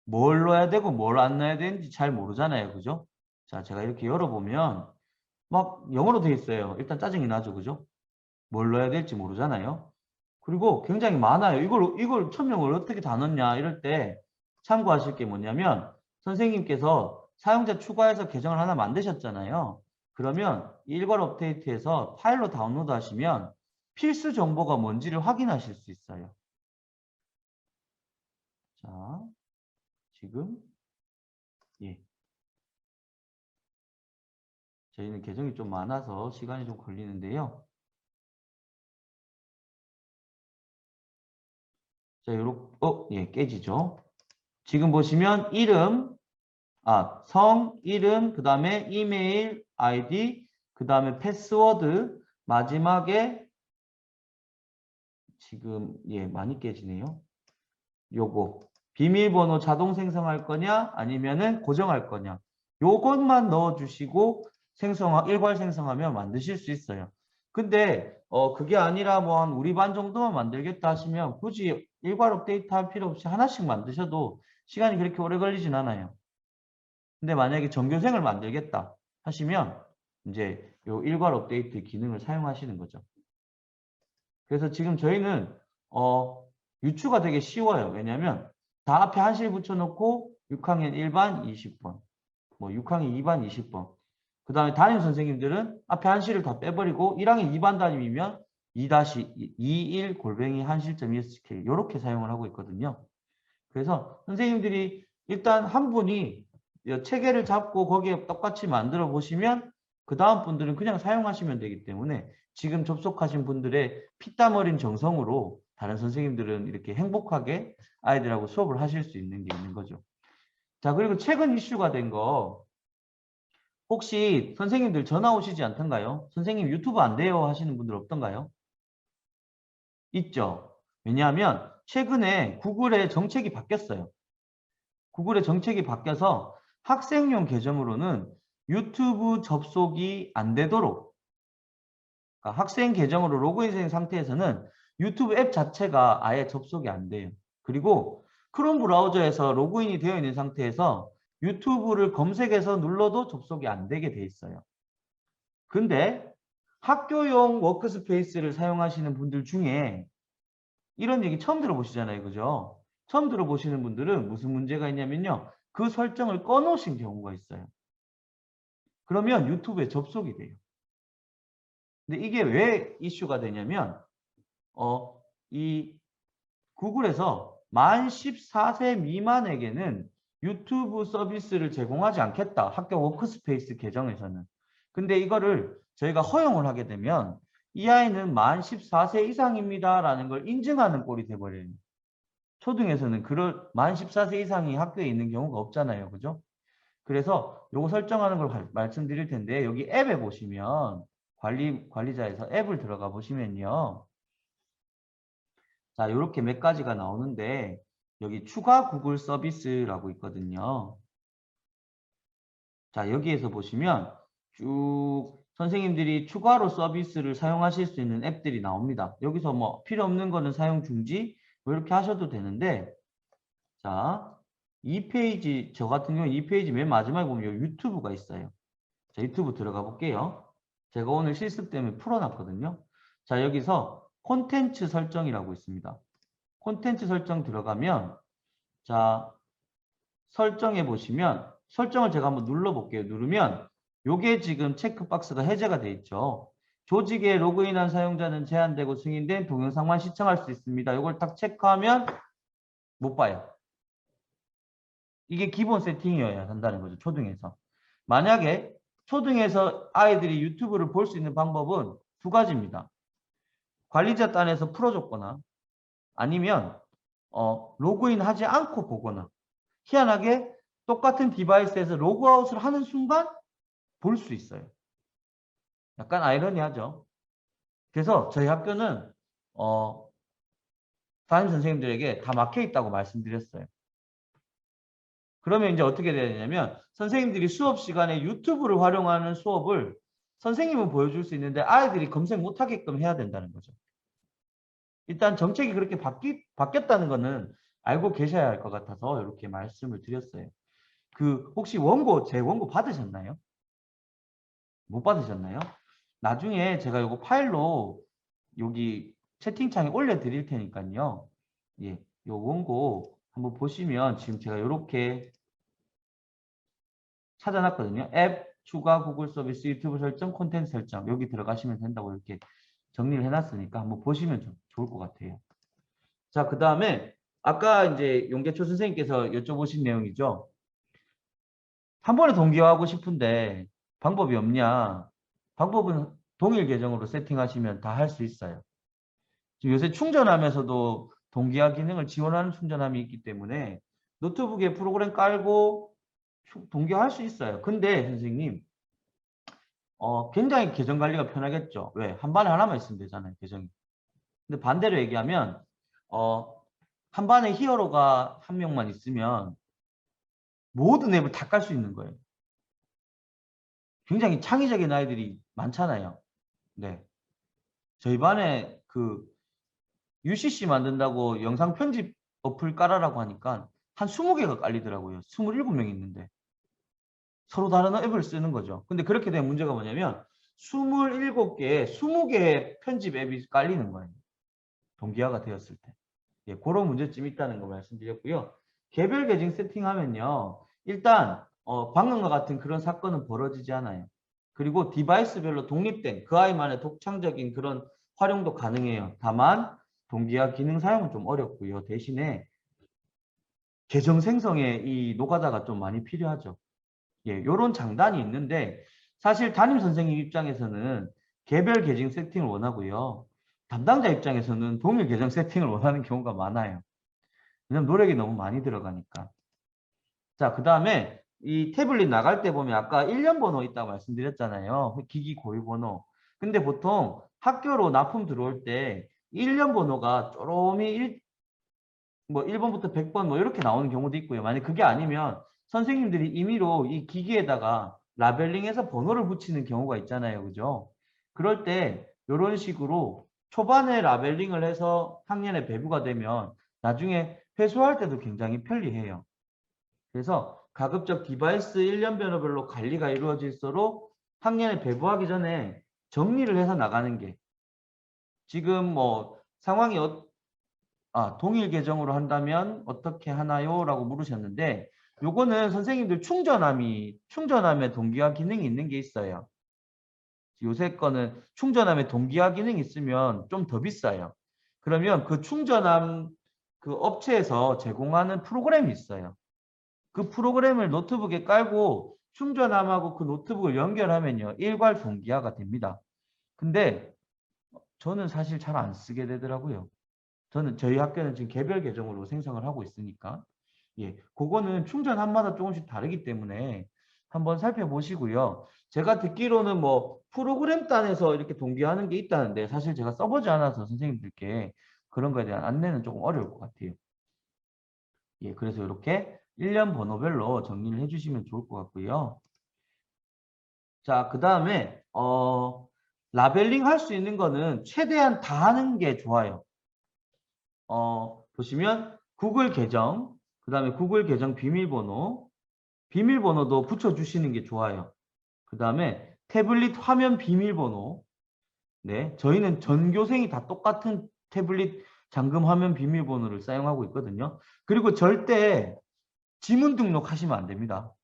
뭘 넣어야 되고 뭘 안 넣어야 되는지 잘 모르잖아요. 그죠? 자, 제가 이렇게 열어보면 막 영어로 돼 있어요. 일단 짜증이 나죠. 그죠? 뭘 넣어야 될지 모르잖아요. 그리고 굉장히 많아요. 이걸 1000명을 어떻게 다 넣냐 이럴 때 참고하실 게 뭐냐면 선생님께서 사용자 추가해서 계정을 하나 만드셨잖아요. 그러면 일괄 업데이트해서 파일로 다운로드 하시면 필수 정보가 뭔지를 확인하실 수 있어요. 자, 지금 예. 저희는 계정이 좀 많아서 시간이 좀 걸리는데요. 자, 예, 깨지죠. 지금 보시면 이름, 성, 이름, 그 다음에 이메일, 아이디, 그 다음에 패스워드, 마지막에 지금, 예, 많이 깨지네요. 요거. 비밀번호 자동 생성할 거냐, 아니면은 고정할 거냐. 요것만 넣어주시고 일괄 생성하면 만드실 수 있어요. 근데, 그게 아니라 뭐 한 우리 반 정도만 만들겠다 하시면 굳이 일괄 업데이트 할 필요 없이 하나씩 만드셔도 시간이 그렇게 오래 걸리진 않아요. 근데 만약에 전교생을 만들겠다 하시면 이제 요 일괄 업데이트 기능을 사용하시는 거죠. 그래서 지금 저희는 유추가 되게 쉬워요. 왜냐하면 다 앞에 한실 붙여놓고 6학년 1반 20번, 뭐 6학년 2반 20번. 그 다음에 담임 선생님들은 앞에 한실을 다 빼버리고 1학년 2반 담임이면 2-21 골뱅이 한실.esk 이렇게 사용을 하고 있거든요. 그래서 선생님들이 일단 한 분이 체계를 잡고 거기에 똑같이 만들어 보시면 그 다음 분들은 그냥 사용하시면 되기 때문에 지금 접속하신 분들의 피땀 어린 정성으로 다른 선생님들은 이렇게 행복하게 아이들하고 수업을 하실 수 있는 게 있는 거죠. 자, 그리고 최근 이슈가 된 거 혹시 선생님들 전화 오시지 않던가요? 선생님 유튜브 안 돼요 하시는 분들 없던가요? 있죠. 왜냐하면 최근에 구글의 정책이 바뀌었어요. 구글의 정책이 바뀌어서 학생용 계정으로는 유튜브 접속이 안 되도록 그러니까 학생 계정으로 로그인된 상태에서는 유튜브 앱 자체가 아예 접속이 안 돼요. 그리고 크롬 브라우저에서 로그인이 되어 있는 상태에서 유튜브를 검색해서 눌러도 접속이 안 되게 돼 있어요. 근데 학교용 워크스페이스를 사용하시는 분들 중에 이런 얘기 처음 들어보시잖아요. 그죠? 처음 들어보시는 분들은 무슨 문제가 있냐면요. 그 설정을 꺼놓으신 경우가 있어요. 그러면 유튜브에 접속이 돼요. 근데 이게 왜 이슈가 되냐면 이 구글에서 만 14세 미만에게는 유튜브 서비스를 제공하지 않겠다. 학교 워크스페이스 계정에서는. 근데 이거를 저희가 허용을 하게 되면 이 아이는 만 14세 이상입니다라는 걸 인증하는 꼴이 돼버려요. 초등에서는 만 14세 이상이 학교에 있는 경우가 없잖아요. 그죠? 그래서 요거 설정하는 걸 말씀드릴 텐데 여기 앱에 보시면 관리자에서 앱을 들어가 보시면요. 자, 이렇게 몇 가지가 나오는데 여기 추가 구글 서비스라고 있거든요. 자, 여기에서 보시면 쭉 선생님들이 추가로 서비스를 사용하실 수 있는 앱들이 나옵니다. 여기서 뭐 필요 없는 거는 사용 중지 뭐 이렇게 하셔도 되는데 자, 이 페이지 저 같은 경우 이 페이지 맨 마지막에 보면 여기 유튜브가 있어요. 자, 유튜브 들어가 볼게요. 제가 오늘 실습 때문에 풀어놨거든요. 자, 여기서 콘텐츠 설정이라고 있습니다. 콘텐츠 설정 들어가면 자, 설정해 보시면 설정을 제가 한번 눌러볼게요. 누르면 요게 지금 체크박스가 해제가 돼 있죠. 조직에 로그인한 사용자는 제한되고 승인된 동영상만 시청할 수 있습니다. 이걸 딱 체크하면 못 봐요. 이게 기본 세팅이어야 한다는 거죠. 초등에서. 만약에 초등에서 아이들이 유튜브를 볼 수 있는 방법은 두 가지입니다. 관리자 단에서 풀어줬거나 아니면 로그인 하지 않고 보거나 희한하게 똑같은 디바이스에서 로그아웃을 하는 순간 볼 수 있어요. 약간 아이러니하죠. 그래서 저희 학교는 담임 선생님들에게 다 막혀 있다고 말씀드렸어요. 그러면 이제 어떻게 돼야 되냐면 선생님들이 수업 시간에 유튜브를 활용하는 수업을 선생님은 보여줄 수 있는데 아이들이 검색 못하게끔 해야 된다는 거죠. 일단 정책이 그렇게 바뀌었다는 거는 알고 계셔야 할 것 같아서 이렇게 말씀을 드렸어요. 혹시 제 원고 받으셨나요? 못 받으셨나요? 나중에 제가 이거 파일로 여기 채팅창에 올려드릴 테니까요. 예, 요 원고 한번 보시면 지금 제가 이렇게 찾아놨거든요. 앱 추가 구글 서비스 유튜브 설정 콘텐츠 설정 여기 들어가시면 된다고 이렇게 정리를 해놨으니까 한번 보시면 좀 좋을 것 같아요. 자, 그 다음에 아까 이제 용계초 선생님께서 여쭤보신 내용이죠. 한 번에 동기화하고 싶은데 방법이 없냐? 방법은 동일 계정으로 세팅하시면 다 할 수 있어요. 지금 요새 충전함에서도 동기화 기능을 지원하는 충전함이 있기 때문에 노트북에 프로그램 깔고 동기화할 수 있어요. 근데 선생님 굉장히 계정 관리가 편하겠죠. 왜? 한 반에 하나만 있으면 되잖아요. 계정이. 근데 반대로 얘기하면 한 반에 히어로가 한 명만 있으면 모든 앱을 다 깔 수 있는 거예요. 굉장히 창의적인 아이들이 많잖아요. 네. 저희 반에 UCC 만든다고 영상 편집 어플 깔아라고 하니까 한 20개가 깔리더라고요. 27명이 있는데. 서로 다른 앱을 쓰는 거죠. 근데 그렇게 된 문제가 뭐냐면 27개에 20개의 편집 앱이 깔리는 거예요. 동기화가 되었을 때. 예, 그런 문제점이 있다는 거 말씀드렸고요. 개별 계정 세팅하면요. 일단 방금과 같은 그런 사건은 벌어지지 않아요. 그리고 디바이스별로 독립된 그 아이만의 독창적인 그런 활용도 가능해요. 다만 동기화 기능 사용은 좀 어렵고요. 대신에 계정 생성에 이 노가다가 좀 많이 필요하죠. 예, 요런 장단이 있는데 사실 담임 선생님 입장에서는 개별 계정 세팅을 원하고요. 담당자 입장에서는 동일 계정 세팅을 원하는 경우가 많아요. 왜냐면 노력이 너무 많이 들어가니까. 자, 그 다음에 이 태블릿 나갈 때 보면 아까 1년 번호 있다고 말씀드렸잖아요. 기기 고유 번호. 근데 보통 학교로 납품 들어올 때 1년 번호가 쪼롬이 1번부터 100번 뭐 이렇게 나오는 경우도 있고요. 만약 그게 아니면 선생님들이 임의로 이 기기에다가 라벨링해서 번호를 붙이는 경우가 있잖아요. 그죠? 그럴 때 이런 식으로 초반에 라벨링을 해서 학년에 배부가 되면 나중에 회수할 때도 굉장히 편리해요. 그래서 가급적 디바이스 1년 번호별로 관리가 이루어질수록 학년에 배부하기 전에 정리를 해서 나가는 게 지금 뭐 상황이 동일 계정으로 한다면 어떻게 하나요? 라고 물으셨는데 요거는 선생님들 충전함에 동기화 기능이 있는 게 있어요. 요새 거는 충전함에 동기화 기능이 있으면 좀 더 비싸요. 그러면 그 충전함 그 업체에서 제공하는 프로그램이 있어요. 그 프로그램을 노트북에 깔고 충전함하고 그 노트북을 연결하면요. 일괄 동기화가 됩니다. 근데 저는 사실 잘 안 쓰게 되더라고요. 저희 학교는 지금 개별 계정으로 생성을 하고 있으니까 예, 그거는 충전함마다 조금씩 다르기 때문에 한번 살펴보시고요. 제가 듣기로는 뭐 프로그램 단에서 이렇게 동기화하는 게 있다는데 사실 제가 써보지 않아서 선생님들께 그런 거에 대한 안내는 조금 어려울 것 같아요. 예, 그래서 이렇게 1년 번호별로 정리를 해주시면 좋을 것 같고요. 자, 그 다음에 라벨링 할 수 있는 거는 최대한 다 하는 게 좋아요. 보시면 구글 계정, 그 다음에 구글 계정 비밀번호도 붙여주시는 게 좋아요. 그 다음에 태블릿 화면 비밀번호. 네, 저희는 전 교생이 다 똑같은 태블릿 잠금 화면 비밀번호를 사용하고 있거든요. 그리고 절대 지문 등록하시면 안 됩니다.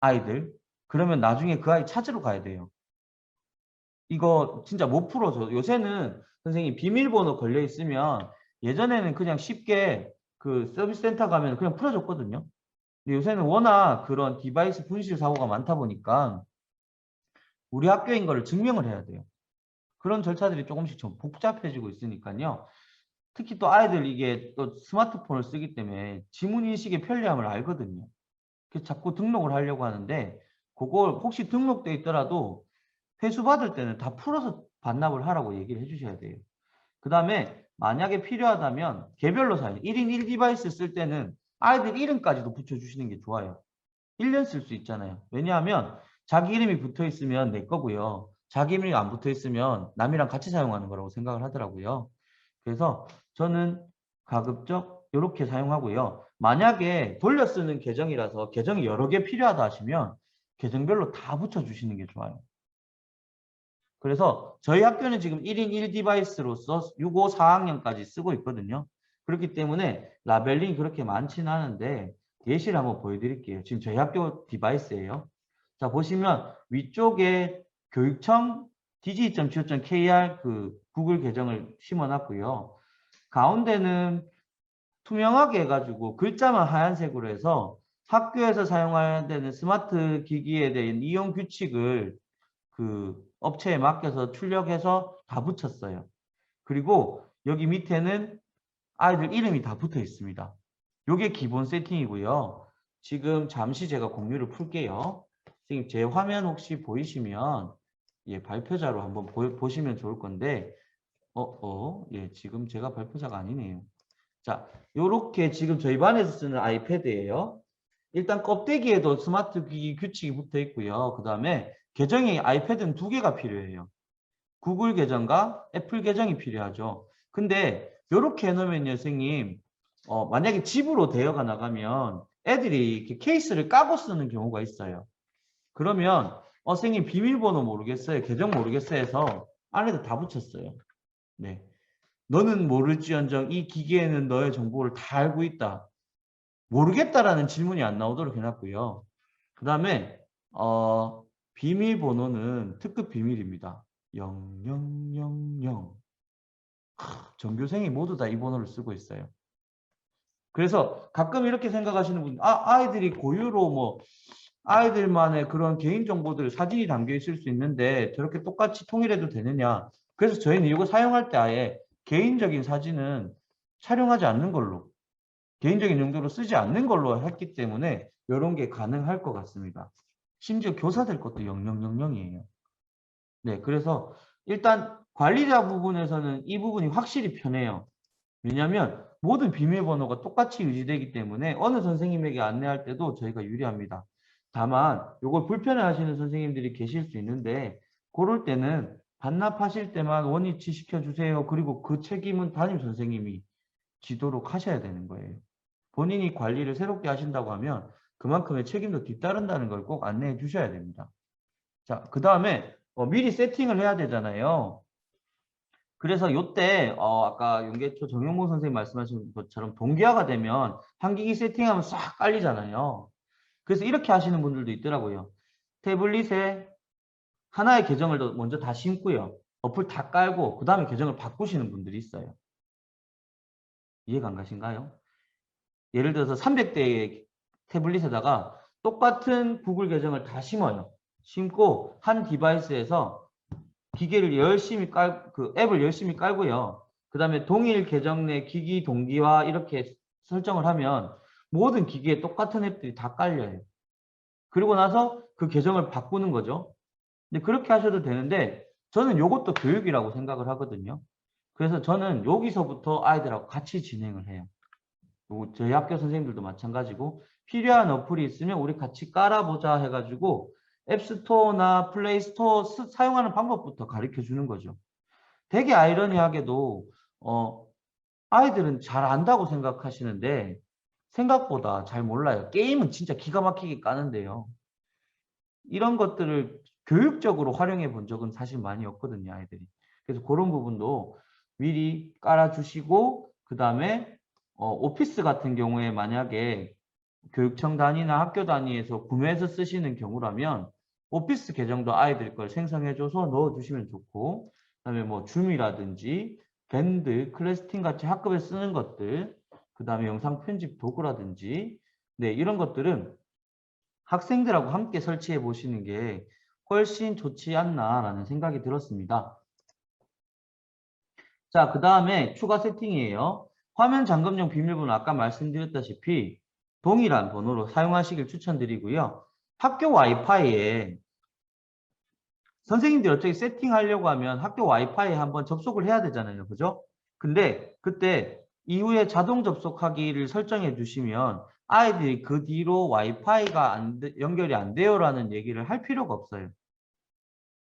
아이들. 그러면 나중에 그 아이 찾으러 가야 돼요. 이거 진짜 못 풀어줘. 요새는 선생님 비밀번호 걸려 있으면 예전에는 그냥 쉽게 그 서비스 센터 가면 그냥 풀어줬거든요. 근데 요새는 워낙 그런 디바이스 분실 사고가 많다 보니까 우리 학교인 거를 증명을 해야 돼요. 그런 절차들이 조금씩 좀 복잡해지고 있으니까요. 특히 또 아이들 이게 또 스마트폰을 쓰기 때문에 지문인식의 편리함을 알거든요. 그래서 자꾸 등록을 하려고 하는데 그걸 혹시 등록돼 있더라도 회수 받을 때는 다 풀어서 반납을 하라고 얘기를 해주셔야 돼요. 그 다음에 만약에 필요하다면 개별로 사용, 1인 1디바이스 쓸 때는 아이들 이름까지도 붙여주시는 게 좋아요. 1년 쓸 수 있잖아요. 왜냐하면 자기 이름이 붙어 있으면 내 거고요. 자기 이름이 안 붙어 있으면 남이랑 같이 사용하는 거라고 생각을 하더라고요. 그래서 저는 가급적 이렇게 사용하고요. 만약에 돌려 쓰는 계정이라서 계정이 여러 개 필요하다 하시면 계정별로 다 붙여주시는 게 좋아요. 그래서 저희 학교는 지금 1인 1디바이스로서 6, 5, 4학년까지 쓰고 있거든요. 그렇기 때문에 라벨링이 그렇게 많지는 않은데 예시를 한번 보여드릴게요. 지금 저희 학교 디바이스예요. 자, 보시면 위쪽에 교육청 dg.co.kr 그 구글 계정을 심어놨고요. 가운데는 투명하게 해가지고 글자만 하얀색으로 해서 학교에서 사용해야 되는 스마트 기기에 대한 이용 규칙을 그 업체에 맡겨서 출력해서 다 붙였어요. 그리고 여기 밑에는 아이들 이름이 다 붙어 있습니다. 이게 기본 세팅이고요. 지금 잠시 제가 공유를 풀게요. 선생님 제 화면 혹시 보이시면 예, 발표자로 한번 보시면 좋을 건데 예, 지금 제가 발표자가 아니네요. 자, 요렇게 지금 저희 반에서 쓰는 아이패드예요. 일단 껍데기에도 스마트 기기 규칙이 붙어 있고요. 그 다음에 계정이 아이패드는 두 개가 필요해요. 구글 계정과 애플 계정이 필요하죠. 근데 이렇게 해놓으면요, 선생님, 만약에 집으로 대여가 나가면 애들이 이렇게 케이스를 까고 쓰는 경우가 있어요. 그러면 선생님 비밀번호 모르겠어요, 계정 모르겠어요 해서 안에다 다 붙였어요. 네, 너는 모를지언정 이 기기에는 너의 정보를 다 알고 있다. 모르겠다라는 질문이 안 나오도록 해놨고요. 그 다음에 비밀번호는 특급 비밀입니다. 0000. 전교생이 모두 다 이 번호를 쓰고 있어요. 그래서 가끔 이렇게 생각하시는 분, 아이들이 고유로 뭐 아이들만의 그런 개인정보들 사진이 담겨 있을 수 있는데 저렇게 똑같이 통일해도 되느냐. 그래서 저희는 이거 사용할 때 아예 개인적인 사진은 촬영하지 않는 걸로, 개인적인 용도로 쓰지 않는 걸로 했기 때문에 이런 게 가능할 것 같습니다. 심지어 교사들 것도 0000이에요. 네, 그래서 일단 관리자 부분에서는 이 부분이 확실히 편해요. 왜냐하면 모든 비밀번호가 똑같이 유지되기 때문에 어느 선생님에게 안내할 때도 저희가 유리합니다. 다만 이걸 불편해하시는 선생님들이 계실 수 있는데 그럴 때는 반납하실 때만 원위치 시켜주세요. 그리고 그 책임은 담임 선생님이 지도록 하셔야 되는 거예요. 본인이 관리를 새롭게 하신다고 하면 그만큼의 책임도 뒤따른다는 걸 꼭 안내해 주셔야 됩니다. 자, 그 다음에 미리 세팅을 해야 되잖아요. 그래서 요때 아까 윤계초 정용모 선생님 말씀하신 것처럼 동기화가 되면 한기기 세팅하면 싹 깔리잖아요. 그래서 이렇게 하시는 분들도 있더라고요. 태블릿에 하나의 계정을 먼저 다 심고요. 어플 다 깔고 그 다음에 계정을 바꾸시는 분들이 있어요. 이해가 안 가신가요? 예를 들어서 300대의 태블릿에다가 똑같은 구글 계정을 다 심어요. 심고 한 디바이스에서 기계를 열심히 그 앱을 열심히 깔고요. 그 다음에 동일 계정 내 기기 동기화 이렇게 설정을 하면 모든 기기에 똑같은 앱들이 다 깔려요. 그리고 나서 그 계정을 바꾸는 거죠. 근데 그렇게 하셔도 되는데 저는 이것도 교육이라고 생각을 하거든요. 그래서 저는 여기서부터 아이들하고 같이 진행을 해요. 저희 학교 선생님들도 마찬가지고 필요한 어플이 있으면 우리 같이 깔아보자 해가지고 앱스토어나 플레이스토어 사용하는 방법부터 가르쳐 주는 거죠. 되게 아이러니하게도 아이들은 잘 안다고 생각하시는데 생각보다 잘 몰라요. 게임은 진짜 기가 막히게 까는데요. 이런 것들을 교육적으로 활용해 본 적은 사실 많이 없거든요, 아이들이. 그래서 그런 부분도 미리 깔아주시고, 그 다음에 오피스 같은 경우에 만약에 교육청 단위나 학교 단위에서 구매해서 쓰시는 경우라면 오피스 계정도 아이들 걸 생성해줘서 넣어주시면 좋고, 그다음에 뭐 줌이라든지 밴드, 클래스팀 같이 학급에 쓰는 것들, 그다음에 영상 편집 도구라든지, 네, 이런 것들은 학생들하고 함께 설치해 보시는 게 훨씬 좋지 않나라는 생각이 들었습니다. 자, 그 다음에 추가 세팅이에요. 화면 잠금용 비밀번호 아까 말씀드렸다시피 동일한 번호로 사용하시길 추천드리고요. 학교 와이파이에 선생님들이 어떻게 세팅하려고 하면 학교 와이파이에 한번 접속을 해야 되잖아요. 그죠? 근데 그때 이후에 자동 접속하기를 설정해 주시면 아이들이 그 뒤로 와이파이가 연결이 안 돼요라는 얘기를 할 필요가 없어요.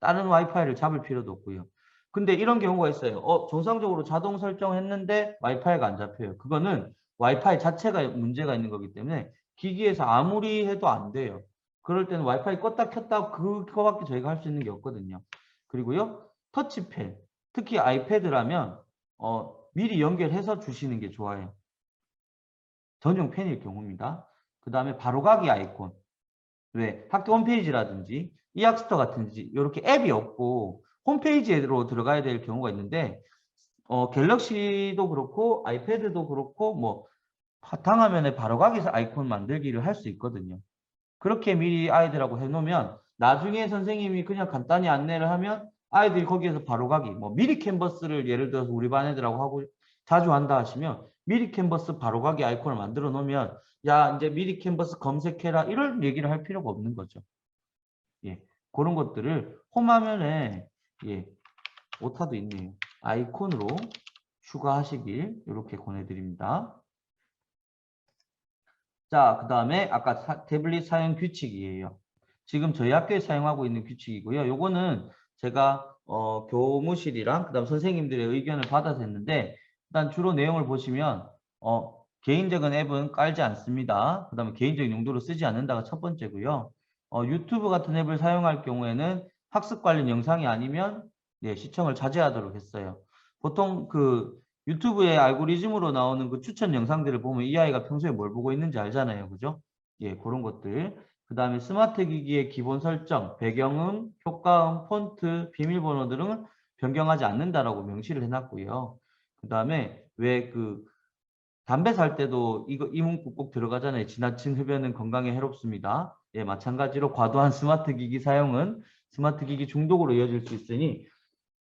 다른 와이파이를 잡을 필요도 없고요. 근데 이런 경우가 있어요. 정상적으로 자동 설정했는데 와이파이가 안 잡혀요. 그거는 와이파이 자체가 문제가 있는 거기 때문에 기기에서 아무리 해도 안 돼요. 그럴 때는 와이파이 껐다 켰다 그거밖에 저희가 할 수 있는 게 없거든요. 그리고요. 터치펜, 특히 아이패드라면 미리 연결해서 주시는 게 좋아요. 전용 펜일 경우입니다. 그 다음에 바로가기 아이콘. 왜? 학교 홈페이지라든지 이학스터 같은지 이렇게 앱이 없고 홈페이지로 들어가야 될 경우가 있는데 갤럭시도 그렇고 아이패드도 그렇고 뭐 바탕화면에 바로가기 아이콘 만들기를 할 수 있거든요. 그렇게 미리 아이들하고 해놓으면 나중에 선생님이 그냥 간단히 안내를 하면 아이들이 거기에서 바로가기 뭐 미리 캔버스를 예를 들어서 우리 반 애들하고 하고 자주 한다 하시면 미리 캔버스 바로가기 아이콘을 만들어 놓으면 야 이제 미리 캔버스 검색해라 이런 얘기를 할 필요가 없는 거죠. 예, 그런 것들을 홈화면에 예, 오타도 있네요. 아이콘으로 추가하시길 이렇게 권해드립니다. 자, 그 다음에 아까 태블릿 사용 규칙이에요. 지금 저희 학교에 사용하고 있는 규칙이고요. 요거는 제가 교무실이랑 그다음 선생님들의 의견을 받아서 했는데 일단 주로 내용을 보시면 개인적인 앱은 깔지 않습니다. 그다음에 개인적 용도로 쓰지 않는다가 첫 번째고요. 유튜브 같은 앱을 사용할 경우에는 학습 관련 영상이 아니면 네, 시청을 자제하도록 했어요. 보통 그 유튜브의 알고리즘으로 나오는 그 추천 영상들을 보면 이 아이가 평소에 뭘 보고 있는지 알잖아요. 그죠? 예, 그런 것들. 그 다음에 스마트 기기의 기본 설정, 배경음, 효과음, 폰트, 비밀번호 등은 변경하지 않는다라고 명시를 해놨고요. 그 다음에 왜 그 담배 살 때도 이 문구 꼭 들어가잖아요. 지나친 흡연은 건강에 해롭습니다. 예, 마찬가지로 과도한 스마트 기기 사용은 스마트 기기 중독으로 이어질 수 있으니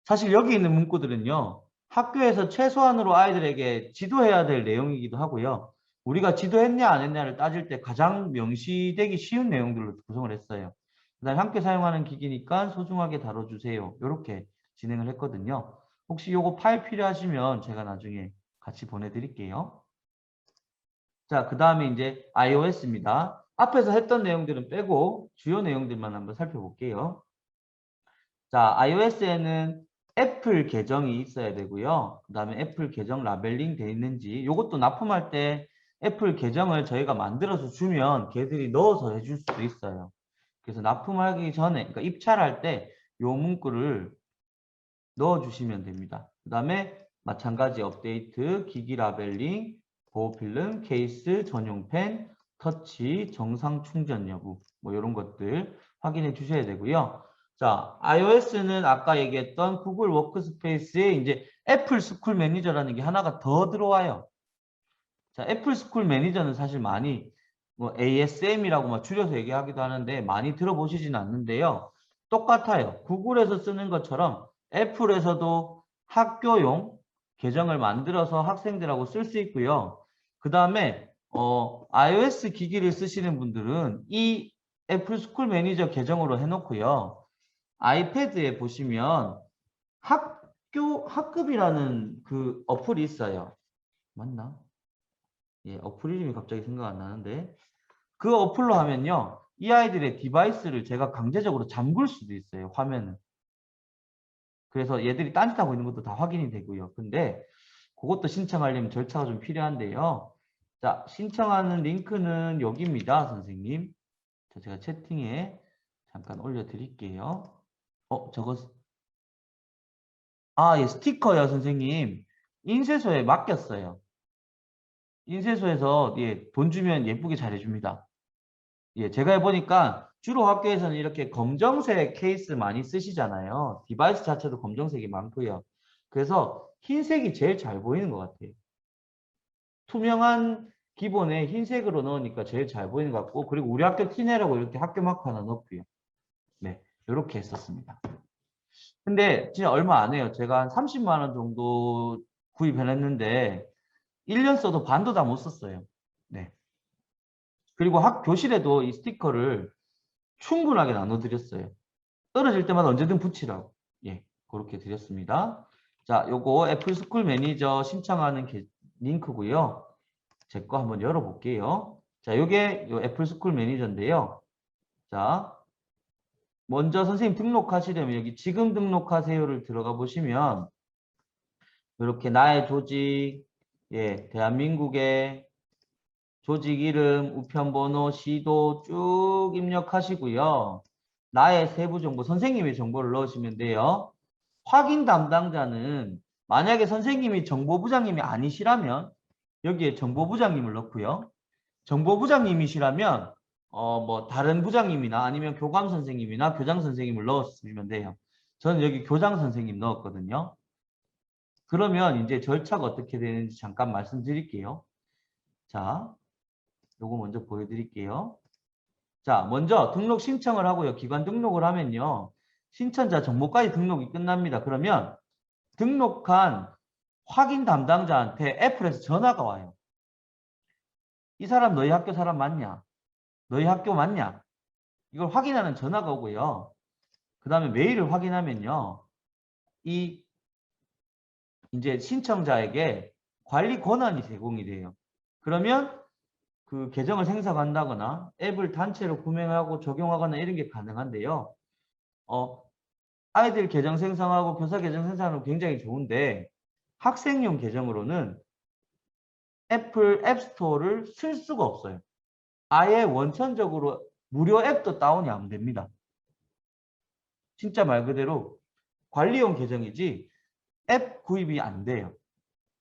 사실 여기 있는 문구들은요. 학교에서 최소한으로 아이들에게 지도해야 될 내용이기도 하고요. 우리가 지도했냐 안 했냐를 따질 때 가장 명시되기 쉬운 내용들로 구성을 했어요. 그다음에 함께 사용하는 기기니까 소중하게 다뤄주세요. 이렇게 진행을 했거든요. 혹시 요거 파일 필요하시면 제가 나중에 같이 보내드릴게요. 자, 그 다음에 이제 iOS입니다. 앞에서 했던 내용들은 빼고 주요 내용들만 한번 살펴볼게요. 자, iOS에는 애플 계정이 있어야 되고요. 그 다음에 애플 계정 라벨링 돼 있는지 이것도 납품할 때 애플 계정을 저희가 만들어서 주면 걔들이 넣어서 해줄 수도 있어요. 그래서 납품하기 전에 그러니까 입찰할 때 이 문구를 넣어주시면 됩니다. 그 다음에 마찬가지 업데이트, 기기 라벨링, 보호필름, 케이스, 전용 펜, 터치, 정상 충전 여부 뭐 이런 것들 확인해 주셔야 되고요. 자, iOS는 아까 얘기했던 구글 워크스페이스에 이제 애플 스쿨 매니저라는 게 하나가 더 들어와요. 자, 애플 스쿨 매니저는 사실 많이 뭐 ASM이라고 막 줄여서 얘기하기도 하는데 많이 들어보시지는 않는데요. 똑같아요. 구글에서 쓰는 것처럼 애플에서도 학교용 계정을 만들어서 학생들하고 쓸 수 있고요. 그 다음에 iOS 기기를 쓰시는 분들은 이 애플 스쿨 매니저 계정으로 해놓고요. 아이패드에 보시면 학급이라는 그 어플이 있어요. 맞나? 예, 어플 이름이 갑자기 생각 안 나는데 그 어플로 하면요. 이 아이들의 디바이스를 제가 강제적으로 잠글 수도 있어요. 화면을. 그래서 얘들이 딴짓하고 있는 것도 다 확인이 되고요. 근데 그것도 신청하려면 절차가 좀 필요한데요. 자, 신청하는 링크는 여기입니다, 선생님. 자, 제가 채팅에 잠깐 올려드릴게요. 저거 예, 스티커요, 선생님. 인쇄소에 맡겼어요. 인쇄소에서 예, 돈 주면 예쁘게 잘해줍니다. 예, 제가 해보니까 주로 학교에서는 이렇게 검정색 케이스 많이 쓰시잖아요. 디바이스 자체도 검정색이 많고요. 그래서 흰색이 제일 잘 보이는 것 같아요. 투명한 기본에 흰색으로 넣으니까 제일 잘 보이는 것 같고, 그리고 우리 학교 티내라고 이렇게 학교 마크 하나 넣고요. 네, 이렇게 했었습니다. 근데 진짜 얼마 안 해요. 제가 한 30만 원 정도 구입해냈는데 1년 써도 반도 다 못 썼어요. 네. 그리고 교실에도 이 스티커를 충분하게 나눠드렸어요. 떨어질 때마다 언제든 붙이라고. 예, 그렇게 드렸습니다. 자, 요거 애플 스쿨 매니저 신청하는 링크고요. 제 거 한번 열어볼게요. 자, 요게 요 애플 스쿨 매니저인데요. 자, 먼저 선생님 등록하시려면 여기 지금 등록하세요를 들어가 보시면 이렇게 나의 조직, 예, 대한민국의 조직 이름, 우편번호, 시도 쭉 입력하시고요. 나의 세부 정보, 선생님의 정보를 넣으시면 돼요. 확인 담당자는 만약에 선생님이 정보부장님이 아니시라면 여기에 정보부장님을 넣고요. 정보부장님이시라면 뭐 다른 부장님이나 아니면 교감 선생님이나 교장 선생님을 넣으시면 돼요. 저는 여기 교장 선생님 넣었거든요. 그러면 이제 절차가 어떻게 되는지 잠깐 말씀드릴게요. 자, 요거 먼저 보여드릴게요. 자, 먼저 등록 신청을 하고요. 기관 등록을 하면요. 신청자 정보까지 등록이 끝납니다. 그러면 등록한 확인 담당자한테 애플에서 전화가 와요. 이 사람 너희 학교 사람 맞냐? 너희 학교 맞냐? 이걸 확인하는 전화가 오고요. 그 다음에 메일을 확인하면요. 이 이제 신청자에게 관리 권한이 제공이 돼요. 그러면 그 계정을 생성한다거나 앱을 단체로 구매하고 적용하거나 이런 게 가능한데요. 아이들 계정 생성하고 교사 계정 생성하는 거 굉장히 좋은데 학생용 계정으로는 애플 앱스토어를 쓸 수가 없어요. 아예 원천적으로 무료 앱도 다운이 안 됩니다. 진짜 말 그대로 관리용 계정이지 앱 구입이 안 돼요.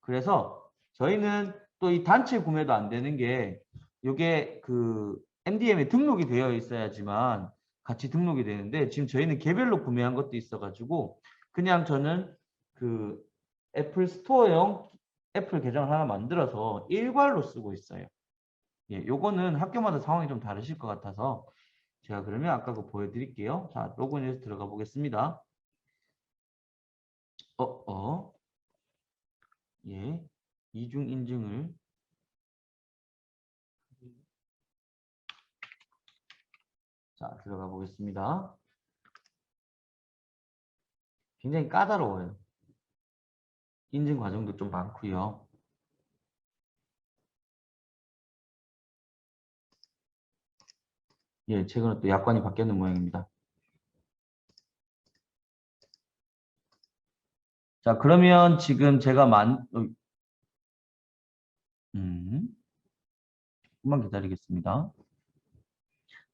그래서 저희는 또 이 단체 구매도 안 되는 게 이게 그 MDM에 등록이 되어 있어야지만 같이 등록이 되는데 지금 저희는 개별로 구매한 것도 있어가지고 그냥 저는 그 애플 스토어용 애플 계정을 하나 만들어서 일괄로 쓰고 있어요. 예, 요거는 학교마다 상황이 좀 다르실 것 같아서 제가 그러면 아까 그 보여드릴게요. 자, 로그인해서 들어가 보겠습니다. 예, 이중 인증을 자, 들어가 보겠습니다. 굉장히 까다로워요. 인증 과정도 좀 많고요. 예, 최근에 또 약관이 바뀌었는 모양입니다. 자, 그러면 지금 제가 조금만 기다리겠습니다.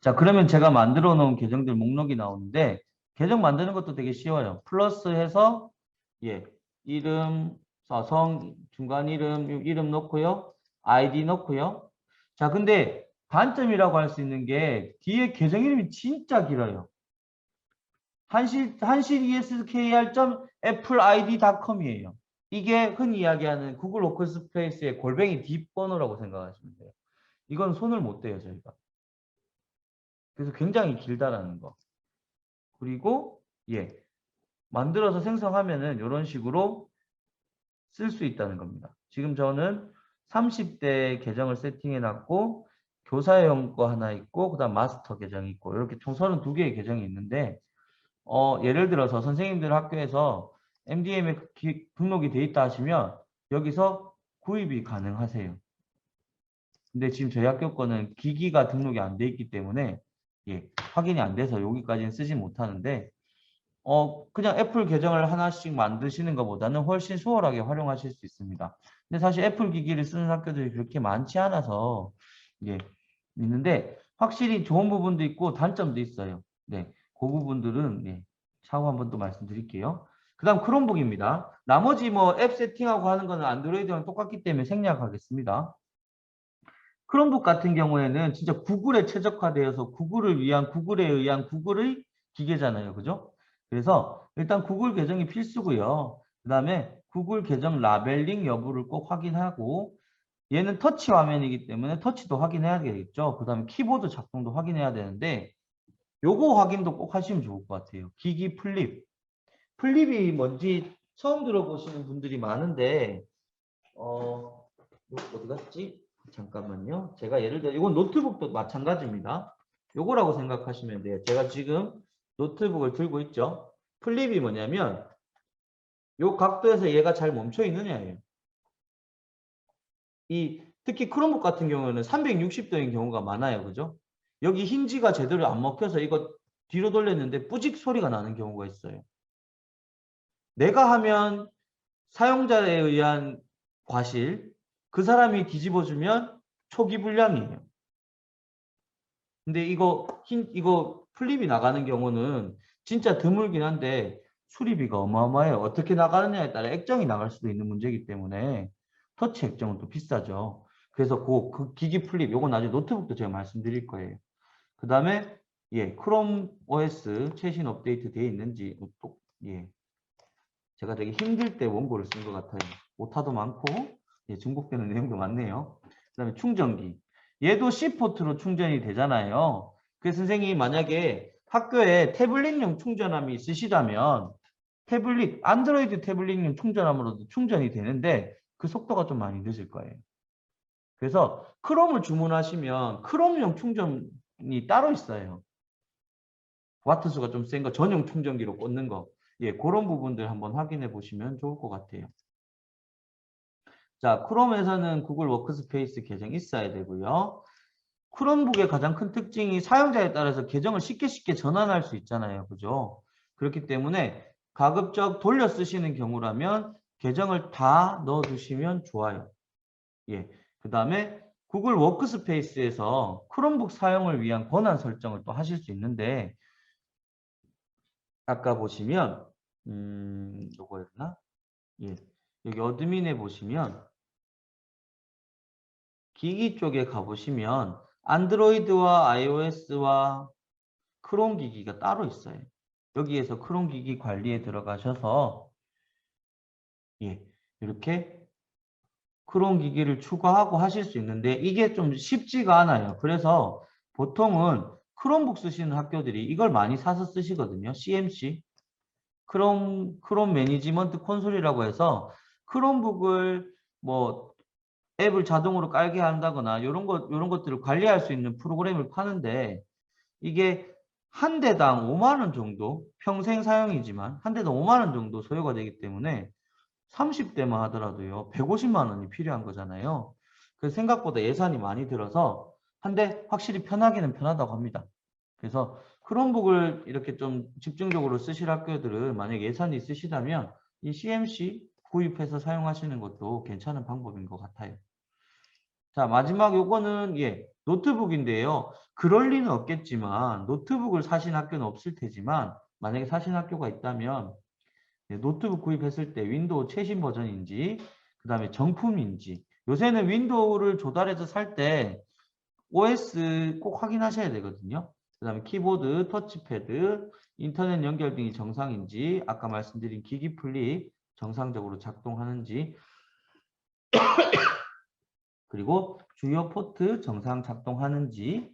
자, 그러면 제가 만들어 놓은 계정들 목록이 나오는데 계정 만드는 것도 되게 쉬워요. 플러스 해서 예, 이름, 중간 이름 넣고요. 아이디 넣고요. 자, 근데 단점이라고 할 수 있는 게 뒤에 계정 이름이 진짜 길어요. hansil.applid.com이에요. 이게 흔히 이야기하는 구글 워크스페이스의 골뱅이 뒷번호라고 생각하시면 돼요. 이건 손을 못 대요, 저희가. 그래서 굉장히 길다라는 거. 그리고 예, 만들어서 생성하면은 이런 식으로 쓸 수 있다는 겁니다. 지금 저는 30대 계정을 세팅해 놨고 교사용 거 하나 있고 그다음 마스터 계정이 있고 이렇게 총 32개의 계정이 있는데 예를 들어서 선생님들 학교에서 MDM에 등록이 돼 있다 하시면 여기서 구입이 가능하세요. 근데 지금 저희 학교 거는 기기가 등록이 안 돼 있기 때문에 예, 확인이 안 돼서 여기까지는 쓰지 못하는데 그냥 애플 계정을 하나씩 만드시는 것보다는 훨씬 수월하게 활용하실 수 있습니다. 근데 사실 애플 기기를 쓰는 학교들이 그렇게 많지 않아서 예, 있는데 확실히 좋은 부분도 있고 단점도 있어요. 네, 그 부분들은 차후 한번 또 말씀드릴게요. 그 다음 크롬북입니다. 나머지 뭐 앱 세팅하고 하는 거는 안드로이드랑 똑같기 때문에 생략하겠습니다. 크롬북 같은 경우에는 진짜 구글에 최적화되어서 구글에 의한 구글의 기계잖아요. 그죠? 그래서 일단 구글 계정이 필수고요. 그 다음에 구글 계정 라벨링 여부를 꼭 확인하고 얘는 터치 화면이기 때문에 터치도 확인해야 되겠죠. 그 다음에 키보드 작동도 확인해야 되는데 요거 확인도 꼭 하시면 좋을 것 같아요. 기기 플립. 플립이 뭔지 처음 들어보시는 분들이 많은데 어디 갔지? 잠깐만요. 제가 예를 들어 이건 노트북도 마찬가지입니다. 요거라고 생각하시면 돼요. 제가 지금 노트북을 들고 있죠. 플립이 뭐냐면 요 각도에서 얘가 잘 멈춰 있느냐예요. 특히 크롬북 같은 경우는 360도인 경우가 많아요. 그죠? 여기 힌지가 제대로 안 먹혀서 이거 뒤로 돌렸는데 뿌직 소리가 나는 경우가 있어요. 내가 하면 사용자에 의한 과실, 그 사람이 뒤집어주면 초기 불량이에요. 근데 이거 플립이 나가는 경우는 진짜 드물긴 한데 수리비가 어마어마해요. 어떻게 나가느냐에 따라 액정이 나갈 수도 있는 문제이기 때문에 터치 액정은 또 비싸죠. 그래서 그 기기 플립, 요건 나중에 노트북도 제가 말씀드릴 거예요. 그 다음에 크롬 OS 최신 업데이트 되어 있는지 제가 되게 힘들 때 원고를 쓴 것 같아요. 오타도 많고 중복되는 내용도 많네요. 그 다음에 충전기. 얘도 C포트로 충전이 되잖아요. 그래서 선생님이 만약에 학교에 태블릿용 충전함이 있으시다면 안드로이드 태블릿용 충전함으로도 충전이 되는데 그 속도가 좀 많이 늦을 거예요. 그래서 크롬을 주문하시면 크롬용 충전이 따로 있어요. 와트수가 좀 센 거 전용 충전기로 꽂는 거. 그런 부분들 한번 확인해 보시면 좋을 것 같아요. 자, 크롬에서는 구글 워크스페이스 계정이 있어야 되고요. 크롬북의 가장 큰 특징이 사용자에 따라서 계정을 쉽게 전환할 수 있잖아요. 그죠? 그렇기 때문에 가급적 돌려 쓰시는 경우라면 계정을 다 넣어두시면 좋아요. 그 다음에 구글 워크스페이스에서 크롬북 사용을 위한 권한 설정을 또 하실 수 있는데 아까 보시면 요거였나? 여기 어드민에 보시면 기기 쪽에 가보시면 안드로이드와 iOS와 크롬 기기가 따로 있어요. 여기에서 크롬 기기 관리에 들어가셔서 이렇게 크롬 기기를 추가하고 하실 수 있는데 이게 좀 쉽지가 않아요. 그래서 보통은 크롬북 쓰시는 학교들이 이걸 많이 사서 쓰시거든요. CMC. 크롬 매니지먼트 콘솔이라고 해서 크롬북을 뭐 앱을 자동으로 깔게 한다거나 이런 것들을 관리할 수 있는 프로그램을 파는데 이게 한 대당 5만 원 정도 평생 사용이지만 한 대당 5만 원 정도 소요가 되기 때문에 30대만 하더라도요 150만 원이 필요한 거잖아요. 그래서 생각보다 예산이 많이 들어서 한 대 확실히 편하기는 편하다고 합니다. 그래서 크롬북을 이렇게 좀 집중적으로 쓰실 학교들은 만약 예산이 있으시다면 이 CMC 구입해서 사용하시는 것도 괜찮은 방법인 것 같아요. 자, 마지막 요거는 노트북인데요. 그럴 리는 없겠지만 노트북을 사신 학교는 없을 테지만 만약에 사신 학교가 있다면 노트북 구입했을 때 윈도우 최신 버전인지 그 다음에 정품인지 요새는 윈도우를 조달해서 살 때 OS 꼭 확인하셔야 되거든요. 그 다음에 키보드, 터치패드, 인터넷 연결 등이 정상인지 아까 말씀드린 기기 플립 정상적으로 작동하는지 그리고 주요 포트 정상 작동하는지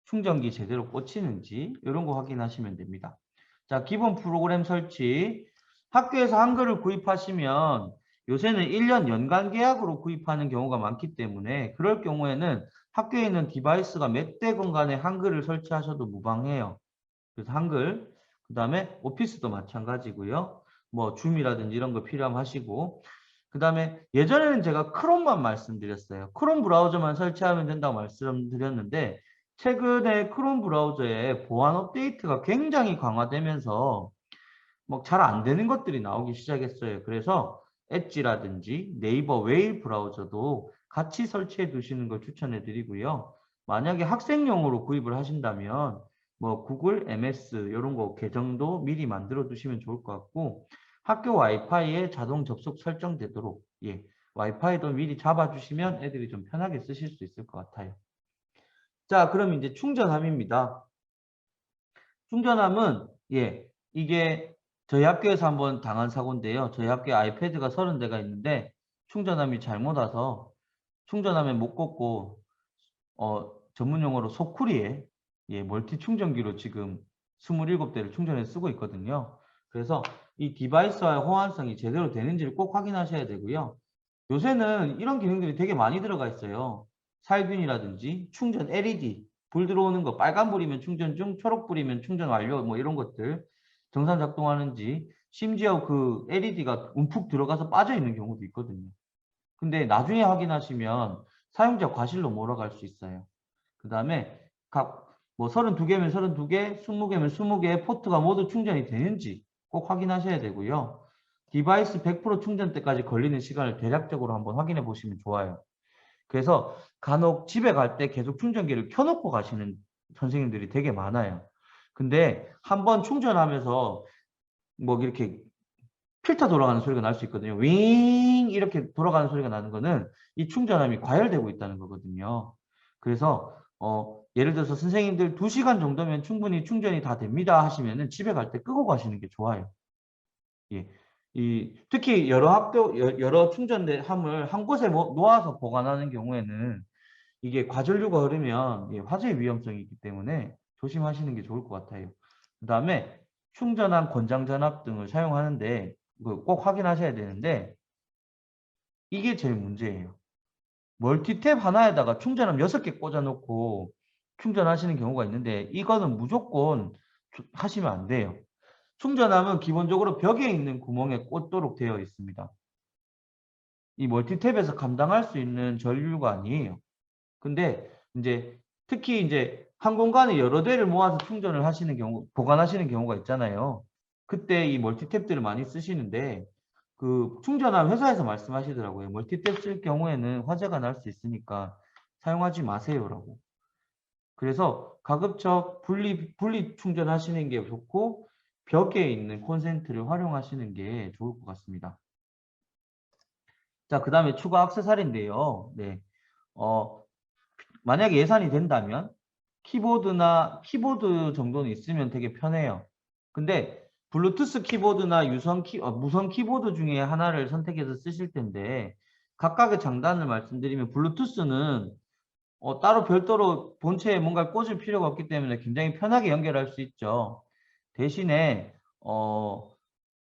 충전기 제대로 꽂히는지 이런 거 확인하시면 됩니다. 자, 기본 프로그램 설치. 학교에서 한글을 구입하시면 요새는 1년 연간 계약으로 구입하는 경우가 많기 때문에 그럴 경우에는 학교에 있는 디바이스가 몇 대건 간에 한글을 설치하셔도 무방해요. 그래서 한글, 그 다음에 오피스도 마찬가지고요. 뭐 줌이라든지 이런 거 필요하면 하시고 그 다음에 예전에는 제가 크롬만 말씀드렸어요. 크롬 브라우저만 설치하면 된다고 말씀드렸는데 최근에 크롬 브라우저에 보안 업데이트가 굉장히 강화되면서 뭐 잘 안 되는 것들이 나오기 시작했어요. 그래서 엣지라든지 네이버 웨일 브라우저도 같이 설치해 두시는 걸 추천해 드리고요. 만약에 학생용으로 구입을 하신다면 뭐 구글, MS 이런 거 계정도 미리 만들어 두시면 좋을 것 같고 학교 와이파이에 자동 접속 설정되도록 예, 와이파이도 미리 잡아주시면 애들이 좀 편하게 쓰실 수 있을 것 같아요. 자, 그럼 이제 충전함입니다. 충전함은 예, 이게 저희 학교에서 한번 당한 사고인데요. 저희 학교에 아이패드가 30대가 있는데 충전함이 잘못 와서 충전함에 못 꽂고 전문 용어로 소쿠리에 예, 멀티 충전기로 지금 27대를 충전해 쓰고 있거든요. 그래서 이 디바이스와의 호환성이 제대로 되는지를 꼭 확인하셔야 되고요. 요새는 이런 기능들이 되게 많이 들어가 있어요. 살균이라든지 충전 LED, 불 들어오는 거 빨간불이면 충전 중, 초록불이면 충전 완료 뭐 이런 것들 정상 작동하는지 심지어 그 LED가 움푹 들어가서 빠져 있는 경우도 있거든요. 근데 나중에 확인하시면 사용자 과실로 몰아갈 수 있어요. 그 다음에 각 뭐 32개면 32개, 20개면 20개의 포트가 모두 충전이 되는지 꼭 확인하셔야 되고요. 디바이스 100% 충전 때까지 걸리는 시간을 대략적으로 한번 확인해 보시면 좋아요. 그래서 간혹 집에 갈 때 계속 충전기를 켜놓고 가시는 선생님들이 되게 많아요. 근데 한번 충전하면서 뭐 이렇게 필터 돌아가는 소리가 날 수 있거든요. 윙 이렇게 돌아가는 소리가 나는 거는 이 충전함이 과열되고 있다는 거거든요. 그래서 예를 들어서 선생님들 2시간 정도면 충분히 충전이 다 됩니다 하시면은 집에 갈 때 끄고 가시는 게 좋아요. 예. 특히 여러 학교 여러 충전함을 한 곳에 놓아서 보관하는 경우에는 이게 과전류가 흐르면 예, 화재의 위험성이 있기 때문에 조심하시는 게 좋을 것 같아요. 그다음에 충전한 권장 전압 등을 사용하는데 꼭 확인하셔야 되는데 이게 제일 문제예요. 멀티탭 하나에다가 충전함 6개 꽂아놓고 충전하시는 경우가 있는데 이거는 무조건 하시면 안 돼요. 충전함은 기본적으로 벽에 있는 구멍에 꽂도록 되어 있습니다. 이 멀티탭에서 감당할 수 있는 전류가 아니에요. 근데 이제 특히 이제 한 공간에 여러 대를 모아서 충전을 하시는 경우, 보관하시는 경우가 있잖아요. 그때 이 멀티탭들을 많이 쓰시는데 그 충전함 회사에서 말씀하시더라고요. 멀티탭 쓸 경우에는 화재가 날 수 있으니까 사용하지 마세요라고. 그래서 가급적 분리 충전하시는 게 좋고 벽에 있는 콘센트를 활용하시는 게 좋을 것 같습니다. 자, 그 다음에 추가 액세서리인데요. 네. 만약에 예산이 된다면 키보드 정도는 있으면 되게 편해요. 근데 블루투스 키보드나 무선 키보드 중에 하나를 선택해서 쓰실 텐데 각각의 장단을 말씀드리면 블루투스는 따로 별도로 본체에 뭔가 꽂을 필요가 없기 때문에 굉장히 편하게 연결할 수 있죠. 대신에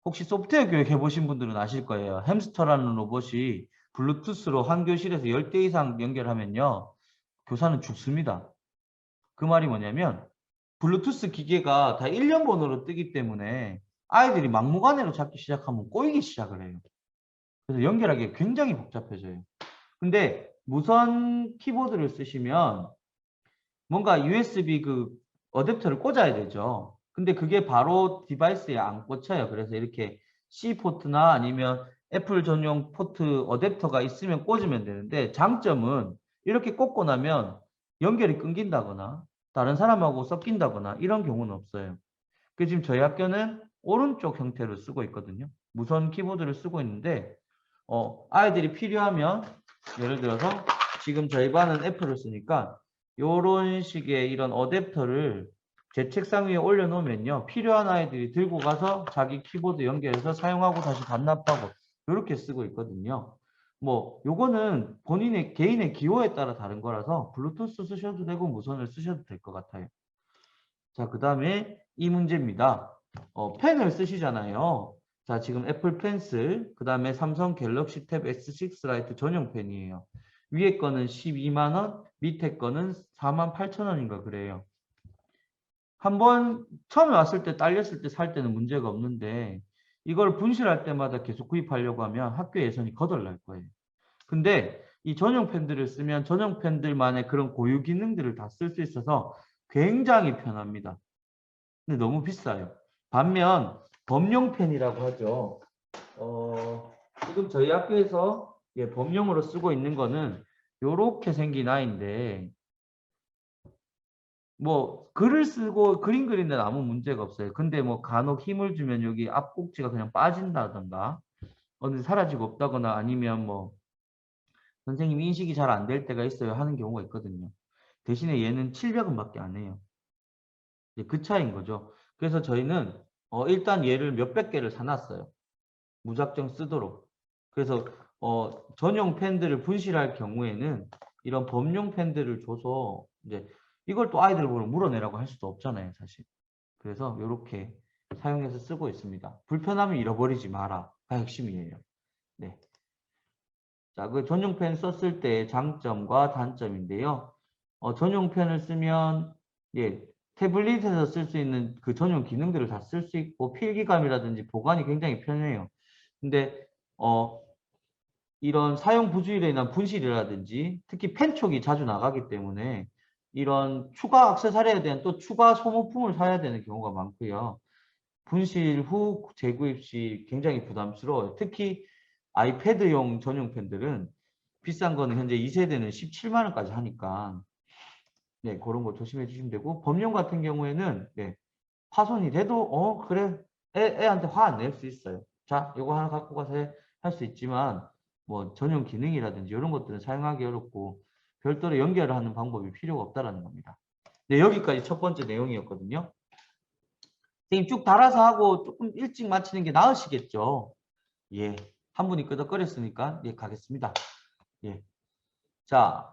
혹시 소프트웨어 교육 해보신 분들은 아실 거예요. 햄스터라는 로봇이 블루투스로 한 교실에서 10대 이상 연결하면요. 교사는 죽습니다. 그 말이 뭐냐면 블루투스 기계가 다 1년 번호로 뜨기 때문에 아이들이 막무가내로 잡기 시작하면 꼬이기 시작을 해요. 그래서 연결하기 굉장히 복잡해져요. 근데 무선 키보드를 쓰시면 뭔가 USB 그 어댑터를 꽂아야 되죠. 근데 그게 바로 디바이스에 안 꽂혀요. 그래서 이렇게 C 포트나 아니면 애플 전용 포트 어댑터가 있으면 꽂으면 되는데 장점은 이렇게 꽂고 나면 연결이 끊긴다거나 다른 사람하고 섞인다거나 이런 경우는 없어요. 그 지금 저희 학교는 오른쪽 형태로 쓰고 있거든요. 무선 키보드를 쓰고 있는데 아이들이 필요하면 예를 들어서 지금 저희 반은 애플을 쓰니까 이런 식의 이런 어댑터를 제 책상 위에 올려놓으면요. 필요한 아이들이 들고 가서 자기 키보드 연결해서 사용하고 다시 반납하고 이렇게 쓰고 있거든요. 뭐 요거는 본인의 개인의 기호에 따라 다른 거라서 블루투스 쓰셔도 되고 무선을 쓰셔도 될 것 같아요. 자, 그 다음에 이 문제입니다. 펜을 쓰시잖아요. 자, 지금 애플 펜슬, 그 다음에 삼성 갤럭시 탭 S6 라이트 전용 펜이에요. 위에 거는 12만 원, 밑에 거는 4만 8천 원인가 그래요. 한번 처음에 왔을 때 딸렸을 때 살 때는 문제가 없는데 이걸 분실할 때마다 계속 구입하려고 하면 학교 예산이 거덜날 거예요. 근데 이 전용 펜들을 쓰면 전용 펜들만의 그런 고유 기능들을 다 쓸 수 있어서 굉장히 편합니다. 근데 너무 비싸요. 반면 범용 펜이라고 하죠. 지금 저희 학교에서 예, 범용으로 쓰고 있는 거는 이렇게 생긴 아이인데 뭐 글을 쓰고 그림 그리는 데는 아무 문제가 없어요. 근데 뭐 간혹 힘을 주면 여기 앞꼭지가 그냥 빠진다던가 어느 사라지고 없다거나 아니면 뭐 선생님 인식이 잘 안 될 때가 있어요 하는 경우가 있거든요. 대신에 얘는 700원밖에 안 해요. 그 차이인 거죠. 그래서 저희는 일단 얘를 몇백 개를 사놨어요. 무작정 쓰도록. 그래서 전용 펜들을 분실할 경우에는 이런 범용 펜들을 줘서 이제 이걸 또 아이들 보러 물어내라고 할 수도 없잖아요, 사실. 그래서 이렇게 사용해서 쓰고 있습니다. 불편하면 잃어버리지 마라. 가 핵심이에요. 네. 자, 그 전용 펜 썼을 때의 장점과 단점인데요. 전용 펜을 쓰면 예, 태블릿에서 쓸 수 있는 그 전용 기능들을 다 쓸 수 있고 필기감이라든지 보관이 굉장히 편해요. 근데 이런 사용 부주의로 인한 분실이라든지 특히 펜촉이 자주 나가기 때문에 이런 추가 액세서리에 대한 또 추가 소모품을 사야 되는 경우가 많고요. 분실 후 재구입 시 굉장히 부담스러워요. 특히 아이패드용 전용 펜들은 비싼 거는 현재 2세대는 17만 원까지 하니까 네, 그런 거 조심해 주시면 되고 범용 같은 경우에는 네, 파손이 돼도 그래 애한테 화 안 낼 수 있어요. 자, 이거 하나 갖고 가서 할 수 있지만 뭐 전용 기능이라든지 이런 것들은 사용하기 어렵고 별도로 연결을 하는 방법이 필요가 없다라는 겁니다. 네, 여기까지 첫 번째 내용이었거든요. 선생님 쭉 달아서 하고 조금 일찍 마치는 게 나으시겠죠? 예. 한 분이 끄덕거렸으니까 예, 가겠습니다. 예. 자,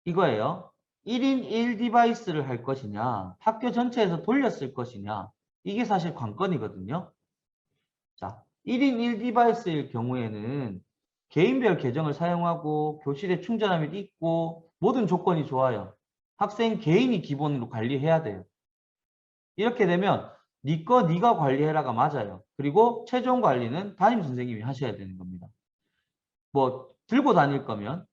이거예요. 1인 1디바이스를 할 것이냐, 학교 전체에서 돌렸을 것이냐, 이게 사실 관건이거든요. 자, 1인 1디바이스일 경우에는 개인별 계정을 사용하고 교실에 충전함이 있고 모든 조건이 좋아요. 학생 개인이 기본으로 관리해야 돼요. 이렇게 되면 네 거 네가 관리해라가 맞아요. 그리고 최종 관리는 담임 선생님이 하셔야 되는 겁니다. 뭐 들고 다닐 거면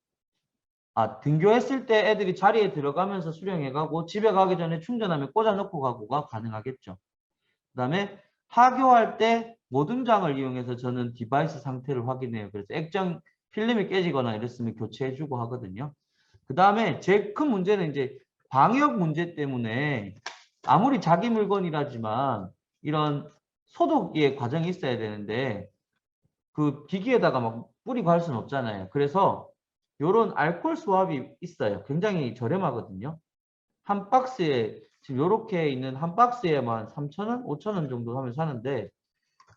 등교했을 때 애들이 자리에 들어가면서 수령해가고 집에 가기 전에 충전하면 꽂아놓고 가고가 가능하겠죠. 그 다음에 하교할 때 모듬장을 이용해서 저는 디바이스 상태를 확인해요. 그래서 액정 필름이 깨지거나 이랬으면 교체해주고 하거든요. 그 다음에 제일 큰 문제는 이제 방역 문제 때문에 아무리 자기 물건이라지만 이런 소독의 과정이 있어야 되는데 그 기기에다가 막 뿌리고 할 수는 없잖아요. 그래서 요런 알코올 수압이 있어요. 굉장히 저렴하거든요. 한 박스에 지금 요렇게 있는 한 박스에만 3,000원, 5,000원 정도 하면 사는데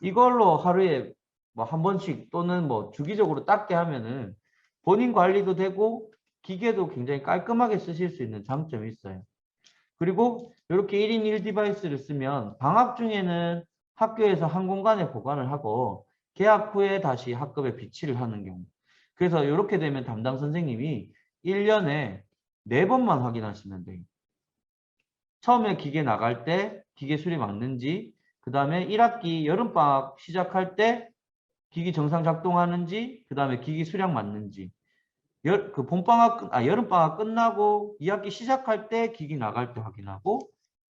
이걸로 하루에 뭐 한 번씩 또는 뭐 주기적으로 닦게 하면은 본인 관리도 되고 기계도 굉장히 깔끔하게 쓰실 수 있는 장점이 있어요. 그리고 이렇게 1인 1 디바이스를 쓰면 방학 중에는 학교에서 한 공간에 보관을 하고 개학 후에 다시 학급에 비치를 하는 경우. 그래서 이렇게 되면 담당 선생님이 1년에 4번만 확인하시면 돼요. 처음에 기계 나갈 때 기계 수리 맞는지, 그 다음에 1학기 여름방학 시작할 때 기기 정상 작동하는지, 그 다음에 기기 수량 맞는지, 여름방학 끝나고 2학기 시작할 때 기기 나갈 때 확인하고,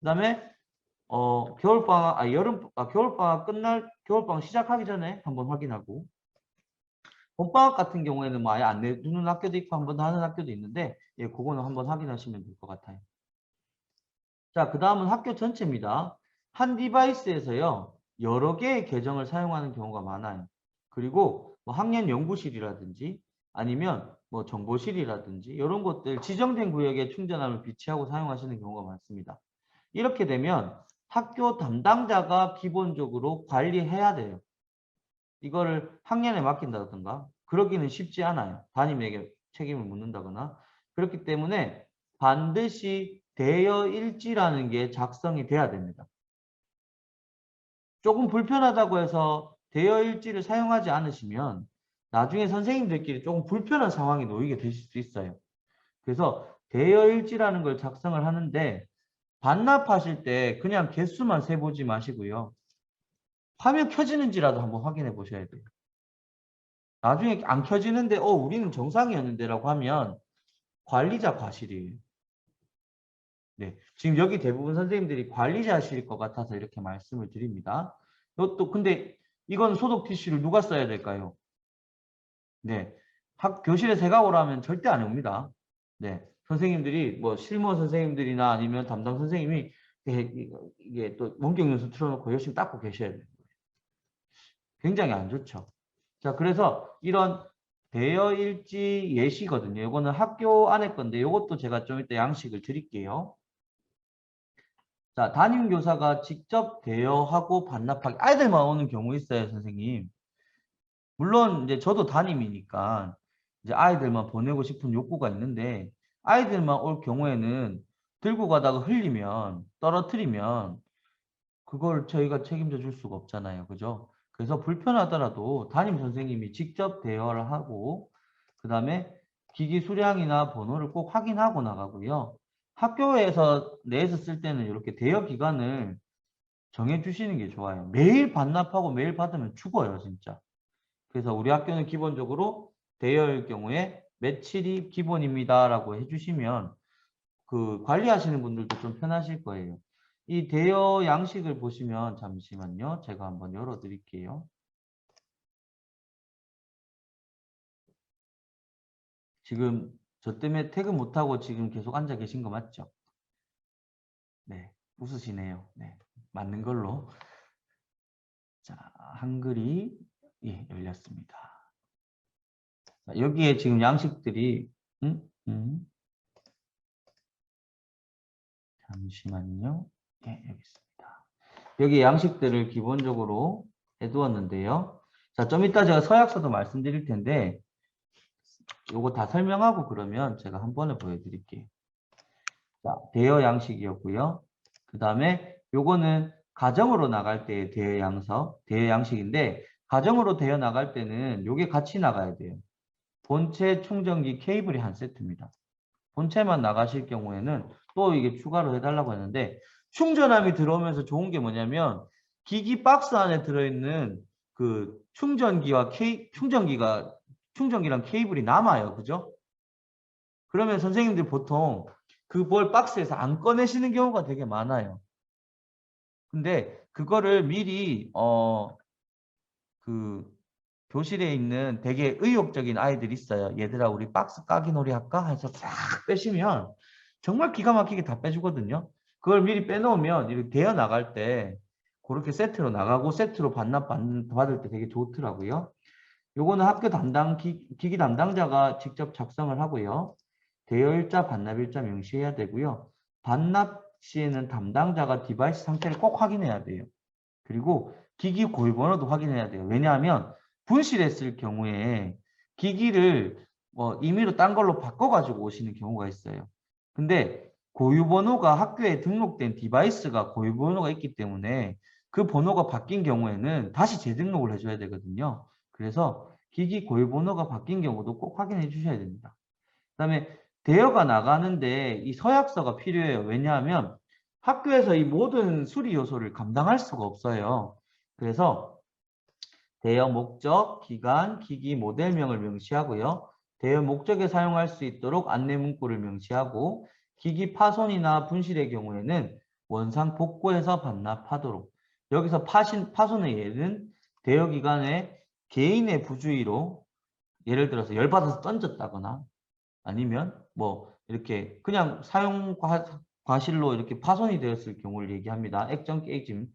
그 다음에 겨울방학 시작하기 전에 한번 확인하고, 봄방학 같은 경우에는 뭐 아예 안 내주는 학교도 있고 한 번 더 하는 학교도 있는데, 예, 그거는 한번 확인하시면 될 것 같아요. 자, 그 다음은 학교 전체입니다. 한 디바이스에서요, 여러 개의 계정을 사용하는 경우가 많아요. 그리고 뭐 학년 연구실이라든지 아니면 뭐 정보실이라든지 이런 것들 지정된 구역에 충전함을 비치하고 사용하시는 경우가 많습니다. 이렇게 되면 학교 담당자가 기본적으로 관리해야 돼요. 이거를 학년에 맡긴다든가 그러기는 쉽지 않아요. 담임에게 책임을 묻는다거나. 그렇기 때문에 반드시 대여일지라는 게 작성이 돼야 됩니다. 조금 불편하다고 해서 대여일지를 사용하지 않으시면 나중에 선생님들끼리 조금 불편한 상황에 놓이게 되실 수 있어요. 그래서 대여일지라는 걸 작성을 하는데 반납하실 때 그냥 개수만 세보지 마시고요. 화면 켜지는지라도 한번 확인해 보셔야 돼요. 나중에 안 켜지는데 우리는 정상이었는데 라고 하면 관리자 과실이에요. 네, 지금 여기 대부분 선생님들이 관리자실 것 같아서 이렇게 말씀을 드립니다. 이것도 근데 이건 소독 티슈를 누가 써야 될까요? 네, 교실에 새가 오라면 절대 안 옵니다. 네, 선생님들이 뭐 실무 선생님들이나 아니면 담당 선생님이 이게 또 원격 연수 틀어놓고 열심히 닦고 계셔야 돼요. 굉장히 안 좋죠. 자, 그래서 이런 대여일지 예시거든요. 이거는 학교 안에 건데 이것도 제가 좀 이따 양식을 드릴게요. 자, 담임교사가 직접 대여하고 반납하기. 아이들만 오는 경우 있어요, 선생님. 물론 이제 저도 담임이니까 이제 아이들만 보내고 싶은 욕구가 있는데 아이들만 올 경우에는 들고 가다가 흘리면 떨어뜨리면 그걸 저희가 책임져 줄 수가 없잖아요. 그죠? 그래서 불편하더라도 담임 선생님이 직접 대여를 하고 그다음에 기기 수량이나 번호를 꼭 확인하고 나가고요. 학교에서 내에서 쓸 때는 이렇게 대여 기간을 정해 주시는 게 좋아요. 매일 반납하고 매일 받으면 죽어요, 진짜. 그래서 우리 학교는 기본적으로 대여일 경우에 며칠이 기본입니다라고 해주시면 그 관리하시는 분들도 좀 편하실 거예요. 이 대여 양식을 보시면 잠시만요. 제가 한번 열어 드릴게요. 지금 저 때문에 퇴근 못하고 지금 계속 앉아 계신 거 맞죠? 네, 웃으시네요. 네, 맞는 걸로. 자, 한글이 예, 열렸습니다. 자, 여기에 지금 양식들이 잠시만요. 예, 여기 있습니다. 여기 양식들을 기본적으로 해두었는데요. 자, 좀 이따 제가 서약서도 말씀드릴 텐데 요거 다 설명하고 그러면 제가 한 번에 보여드릴게요. 자, 대여 양식이었고요. 그 다음에 요거는 가정으로 나갈 때의 대여 양서, 대여 양식인데 가정으로 대여 나갈 때는 요게 같이 나가야 돼요. 본체 충전기 케이블이 한 세트입니다. 본체만 나가실 경우에는 또 이게 추가로 해달라고 했는데 충전함이 들어오면서 좋은 게 뭐냐면 기기 박스 안에 들어있는 그 충전기와 충전기랑 케이블이 남아요. 그죠? 그러면 선생님들 보통 그 볼 박스에서 안 꺼내시는 경우가 되게 많아요. 근데 그거를 미리 그 교실에 있는 되게 의욕적인 아이들이 있어요. 얘들아 우리 박스 까기 놀이 할까? 해서 쫙 빼시면 정말 기가 막히게 다 빼주거든요. 그걸 미리 빼놓으면 이렇게 대여 나갈 때 그렇게 세트로 나가고 세트로 받을 때 되게 좋더라고요. 요거는 학교 담당 기기 담당자가 직접 작성을 하고요. 대여일자, 반납일자 명시해야 되고요. 반납 시에는 담당자가 디바이스 상태를 꼭 확인해야 돼요. 그리고 기기 고유번호도 확인해야 돼요. 왜냐하면 분실했을 경우에 기기를 임의로 딴 걸로 바꿔가지고 오시는 경우가 있어요. 근데 고유번호가 학교에 등록된 디바이스가 고유번호가 있기 때문에 그 번호가 바뀐 경우에는 다시 재등록을 해줘야 되거든요. 그래서 기기 고유번호가 바뀐 경우도 꼭 확인해 주셔야 됩니다. 그 다음에 대여가 나가는데 이 서약서가 필요해요. 왜냐하면 학교에서 이 모든 수리 요소를 감당할 수가 없어요. 그래서 대여 목적, 기간, 기기 모델명을 명시하고요. 대여 목적에 사용할 수 있도록 안내 문구를 명시하고 기기 파손이나 분실의 경우에는 원상 복구해서 반납하도록. 여기서 파손의 예는 대여 기간에 개인의 부주의로 예를 들어서 열받아서 던졌다거나 아니면 뭐 이렇게 그냥 사용 과실로 이렇게 파손이 되었을 경우를 얘기합니다. 액정 깨짐.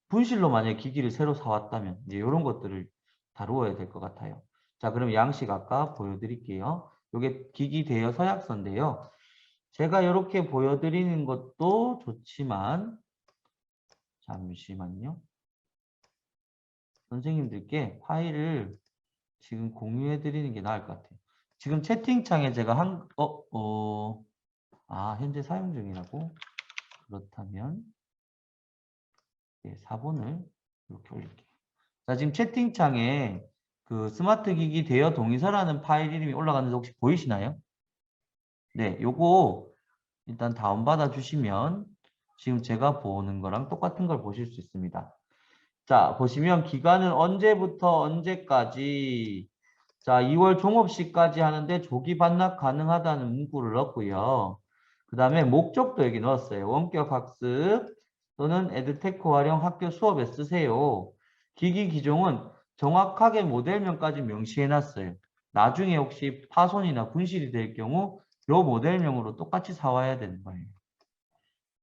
분실로 만약에 기기를 새로 사왔다면 이제 이런 것들을 다루어야 될 것 같아요. 자, 그럼 양식 아까 보여드릴게요. 이게 기기 대여 서약서인데요. 제가 이렇게 보여드리는 것도 좋지만 잠시만요. 선생님들께 파일을 지금 공유해 드리는 게 나을 것 같아요. 지금 채팅창에 제가 현재 사용 중이라고? 그렇다면, 네, 4번을 이렇게 올릴게요. 자, 지금 채팅창에 그 스마트 기기 대여 동의서라는 파일 이름이 올라가는데 혹시 보이시나요? 네, 요거 일단 다운받아 주시면 지금 제가 보는 거랑 똑같은 걸 보실 수 있습니다. 자, 보시면 기간은 언제부터 언제까지 자, 2월 종업시까지 하는데 조기 반납 가능하다는 문구를 넣고요. 그 다음에 목적도 여기 넣었어요. 원격 학습 또는 에듀테크 활용 학교 수업에 쓰세요. 기기 기종은 정확하게 모델명까지 명시해놨어요. 나중에 혹시 파손이나 분실이 될 경우 요 모델명으로 똑같이 사와야 되는 거예요.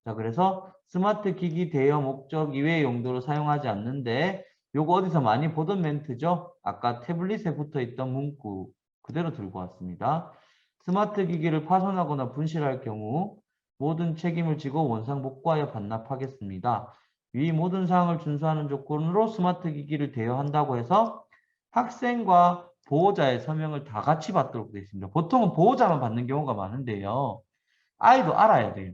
자, 그래서 스마트 기기 대여 목적 이외의 용도로 사용하지 않는데 요거 어디서 많이 보던 멘트죠? 아까 태블릿에 붙어 있던 문구 그대로 들고 왔습니다. 스마트 기기를 파손하거나 분실할 경우 모든 책임을 지고 원상 복구하여 반납하겠습니다. 위 모든 사항을 준수하는 조건으로 스마트 기기를 대여한다고 해서 학생과 보호자의 서명을 다 같이 받도록 되어 있습니다. 보통은 보호자만 받는 경우가 많은데요. 아이도 알아야 돼요.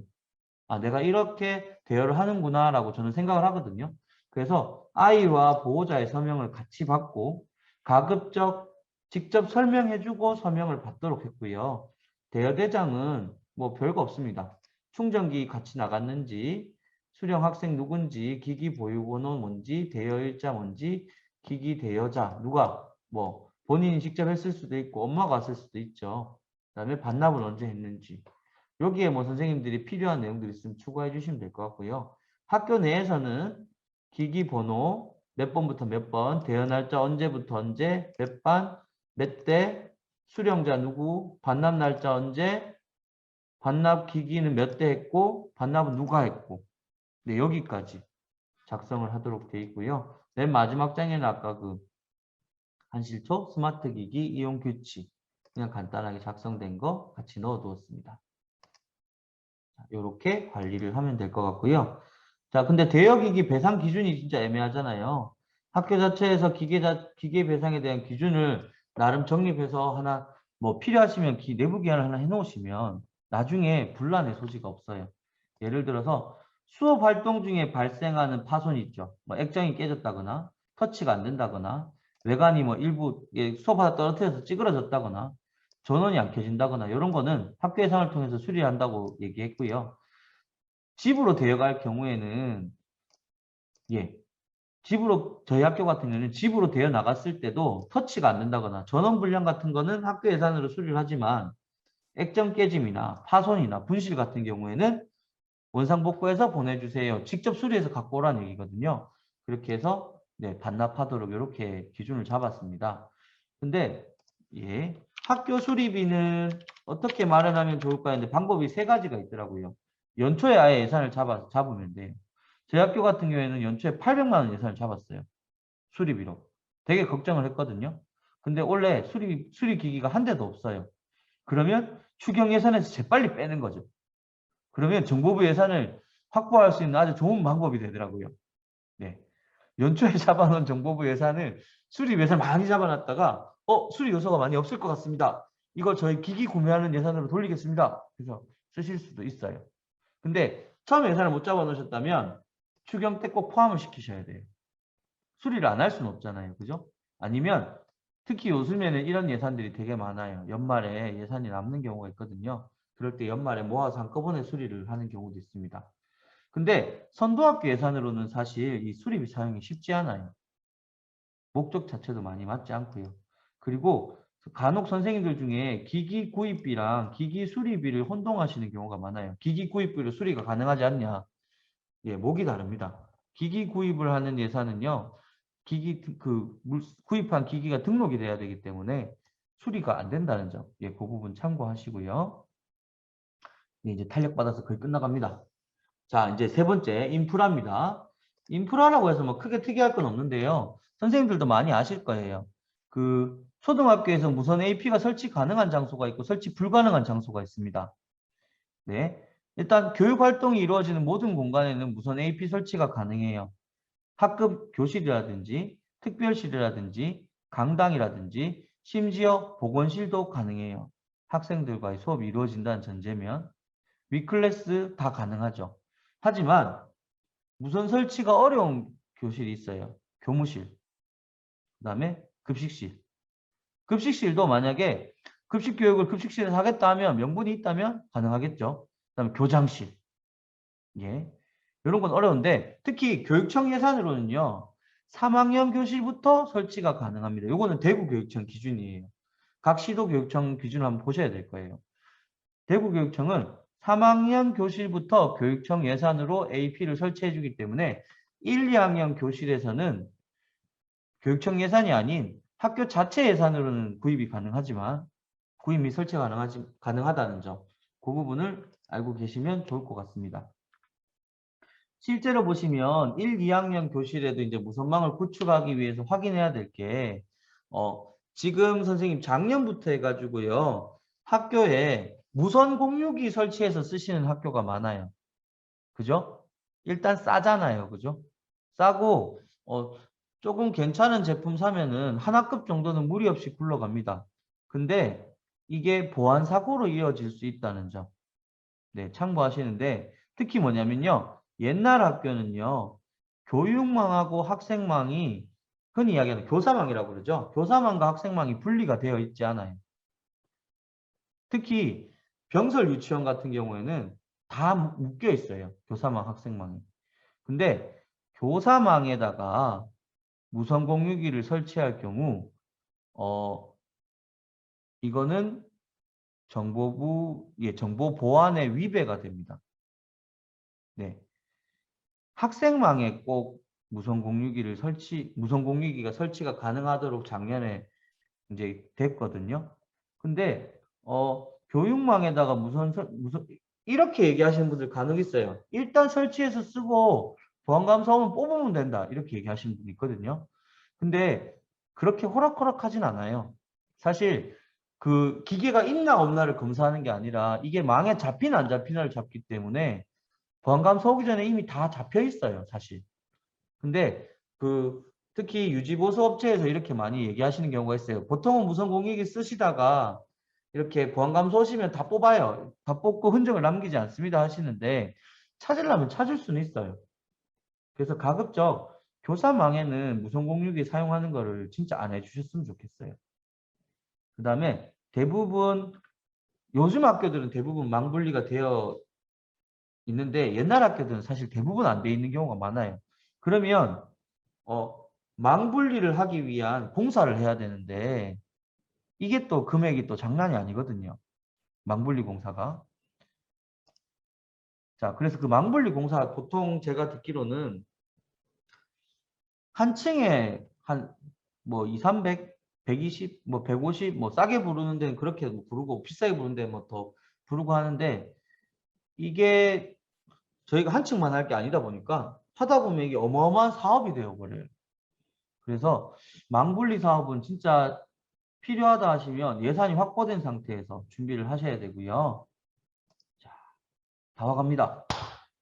아, 내가 이렇게 대여를 하는구나라고 저는 생각을 하거든요. 그래서 아이와 보호자의 서명을 같이 받고 가급적 직접 설명해주고 서명을 받도록 했고요. 대여대장은 뭐 별거 없습니다. 충전기 같이 나갔는지, 수령 학생 누군지, 기기 보유번호 뭔지, 대여일자 뭔지, 기기 대여자 누가 뭐 본인이 직접 했을 수도 있고 엄마가 왔을 수도 있죠. 그다음에 반납을 언제 했는지. 여기에 뭐 선생님들이 필요한 내용들이 있으면 추가해 주시면 될 것 같고요. 학교 내에서는 기기 번호 몇 번부터 몇 번, 대여 날짜 언제부터 언제, 몇 반, 몇 대, 수령자 누구, 반납 날짜 언제, 반납 기기는 몇 대 했고, 반납은 누가 했고. 네, 여기까지 작성을 하도록 되어 있고요. 맨 마지막 장에는 아까 그 한실초 스마트 기기 이용 규칙 그냥 간단하게 작성된 거 같이 넣어 두었습니다. 이렇게 관리를 하면 될 것 같고요. 자, 근데 대여기기 배상 기준이 진짜 애매하잖아요. 학교 자체에서 기계 배상에 대한 기준을 나름 정립해서 하나 뭐 필요하시면 내부 기한을 하나 해놓으시면 나중에 분란의 소지가 없어요. 예를 들어서 수업 활동 중에 발생하는 파손이 있죠. 뭐 액정이 깨졌다거나 터치가 안 된다거나 외관이 뭐 일부 수업하다 떨어뜨려서 찌그러졌다거나 전원이 안 켜진다거나 이런 거는 학교 예산을 통해서 수리한다고 얘기했고요. 집으로 데려갈 경우에는 집으로 저희 학교 같은 경우는 집으로 데려 나갔을 때도 터치가 안 된다거나 전원 불량 같은 거는 학교 예산으로 수리를 하지만 액정 깨짐이나 파손이나 분실 같은 경우에는 원상복구해서 보내주세요. 직접 수리해서 갖고 오라는 얘기거든요. 그렇게 해서 반납하도록 이렇게 기준을 잡았습니다. 근데 학교 수리비는 어떻게 마련하면 좋을까 했는데 방법이 세 가지가 있더라고요. 연초에 아예 예산을 잡으면 돼요. 저희 학교 같은 경우에는 연초에 800만 원 예산을 잡았어요. 수리비로. 되게 걱정을 했거든요. 근데 원래 수리 기기가 한 대도 없어요. 그러면 추경 예산에서 재빨리 빼는 거죠. 그러면 정보부 예산을 확보할 수 있는 아주 좋은 방법이 되더라고요. 네. 연초에 잡아놓은 정보부 예산을 수리 예산 많이 잡아놨다가 수리 요소가 많이 없을 것 같습니다. 이거 저희 기기 구매하는 예산으로 돌리겠습니다. 그래서 쓰실 수도 있어요. 근데 처음에 예산을 못 잡아놓으셨다면 추경 때 꼭 포함을 시키셔야 돼요. 수리를 안 할 수는 없잖아요. 그죠? 아니면 특히 요즘에는 이런 예산들이 되게 많아요. 연말에 예산이 남는 경우가 있거든요. 그럴 때 연말에 모아서 한꺼번에 수리를 하는 경우도 있습니다. 근데 선도학교 예산으로는 사실 이 수리비 사용이 쉽지 않아요. 목적 자체도 많이 맞지 않고요. 그리고 간혹 선생님들 중에 기기 구입비랑 기기 수리비를 혼동하시는 경우가 많아요. 기기 구입비로 수리가 가능하지 않냐? 목이 다릅니다. 기기 구입을 하는 예산은요. 구입한 기기가 등록이 돼야 되기 때문에 수리가 안 된다는 점. 그 부분 참고하시고요. 이제 탄력받아서 거의 끝나갑니다. 자, 이제 세 번째 인프라입니다. 인프라라고 해서 뭐 크게 특이할 건 없는데요. 선생님들도 많이 아실 거예요. 그 초등학교에서 무선 AP가 설치 가능한 장소가 있고 설치 불가능한 장소가 있습니다. 네. 일단 교육 활동이 이루어지는 모든 공간에는 무선 AP 설치가 가능해요. 학급 교실이라든지 특별실이라든지 강당이라든지 심지어 보건실도 가능해요. 학생들과의 수업이 이루어진다는 전제면 위클래스 다 가능하죠. 하지만 무선 설치가 어려운 교실이 있어요. 교무실, 그 다음에 급식실. 급식실도 만약에 급식 교육을 급식실에서 하겠다 하면 명분이 있다면 가능하겠죠. 그 다음에 교장실. 이런 건 어려운데 특히 교육청 예산으로는요. 3학년 교실부터 설치가 가능합니다. 이거는 대구교육청 기준이에요. 각 시도 교육청 기준을 한번 보셔야 될 거예요. 대구교육청은 3학년 교실부터 교육청 예산으로 AP를 설치해 주기 때문에 1, 2학년 교실에서는 교육청 예산이 아닌 학교 자체 예산으로는 구입이 가능하지만 구입 및 설치 가능하다는 점. 그 부분을 알고 계시면 좋을 것 같습니다. 실제로 보시면 1, 2학년 교실에도 이제 무선망을 구축하기 위해서 확인해야 될 게, 지금 선생님 작년부터 해가지고요, 학교에 무선 공유기 설치해서 쓰시는 학교가 많아요. 그죠? 일단 싸잖아요. 그죠? 싸고, 조금 괜찮은 제품 사면은 한 학급 정도는 무리 없이 굴러갑니다. 근데 이게 보안 사고로 이어질 수 있다는 점. 네, 참고하시는데, 특히 뭐냐면요. 옛날 학교는요. 교육망하고 학생망이 흔히 이야기하는 교사망이라고 그러죠. 교사망과 학생망이 분리가 되어 있지 않아요. 특히 병설 유치원 같은 경우에는 다 묶여 있어요. 교사망, 학생망이. 근데 교사망에다가 무선 공유기를 설치할 경우 이거는 정보 보안에 위배가 됩니다. 네. 학생망에 꼭 무선 공유기가 설치가 가능하도록 작년에 이제 됐거든요. 근데 교육망에다가 이렇게 얘기하시는 분들 간혹 있어요. 일단 설치해서 쓰고 보안감사원은 뽑으면 된다. 이렇게 얘기하시는 분이 있거든요. 근데 그렇게 호락호락하진 않아요. 사실 그 기계가 있나 없나를 검사하는 게 아니라 이게 망에 잡히나 안 잡히나를 잡기 때문에 보안감사 오기 전에 이미 다 잡혀 있어요, 사실. 근데 특히 유지보수 업체에서 이렇게 많이 얘기하시는 경우가 있어요. 보통은 무선 공유기 쓰시다가 이렇게 보안감사 오시면 다 뽑아요. 다 뽑고 흔적을 남기지 않습니다 하시는데 찾으려면 찾을 수는 있어요. 그래서 가급적 교사망에는 무선 공유기 사용하는 거를 진짜 안 해주셨으면 좋겠어요. 그 다음에 요즘 학교들은 대부분 망 분리가 되어 있는데 옛날 학교들은 사실 대부분 안 돼 있는 경우가 많아요. 그러면 망 분리를 하기 위한 공사를 해야 되는데 이게 또 금액이 또 장난이 아니거든요. 망 분리 공사가. 자, 그래서 그 망 분리 공사 보통 제가 듣기로는 한 층에 한 뭐 2, 300, 120, 뭐 150, 뭐 싸게 부르는 데는 그렇게 부르고 비싸게 부르는 데는 뭐 더 부르고 하는데 이게 저희가 한 층만 할 게 아니다 보니까 하다 보면 이게 어마어마한 사업이 되어버려요. 그래서 망분리 사업은 진짜 필요하다 하시면 예산이 확보된 상태에서 준비를 하셔야 되고요. 자, 다 와갑니다.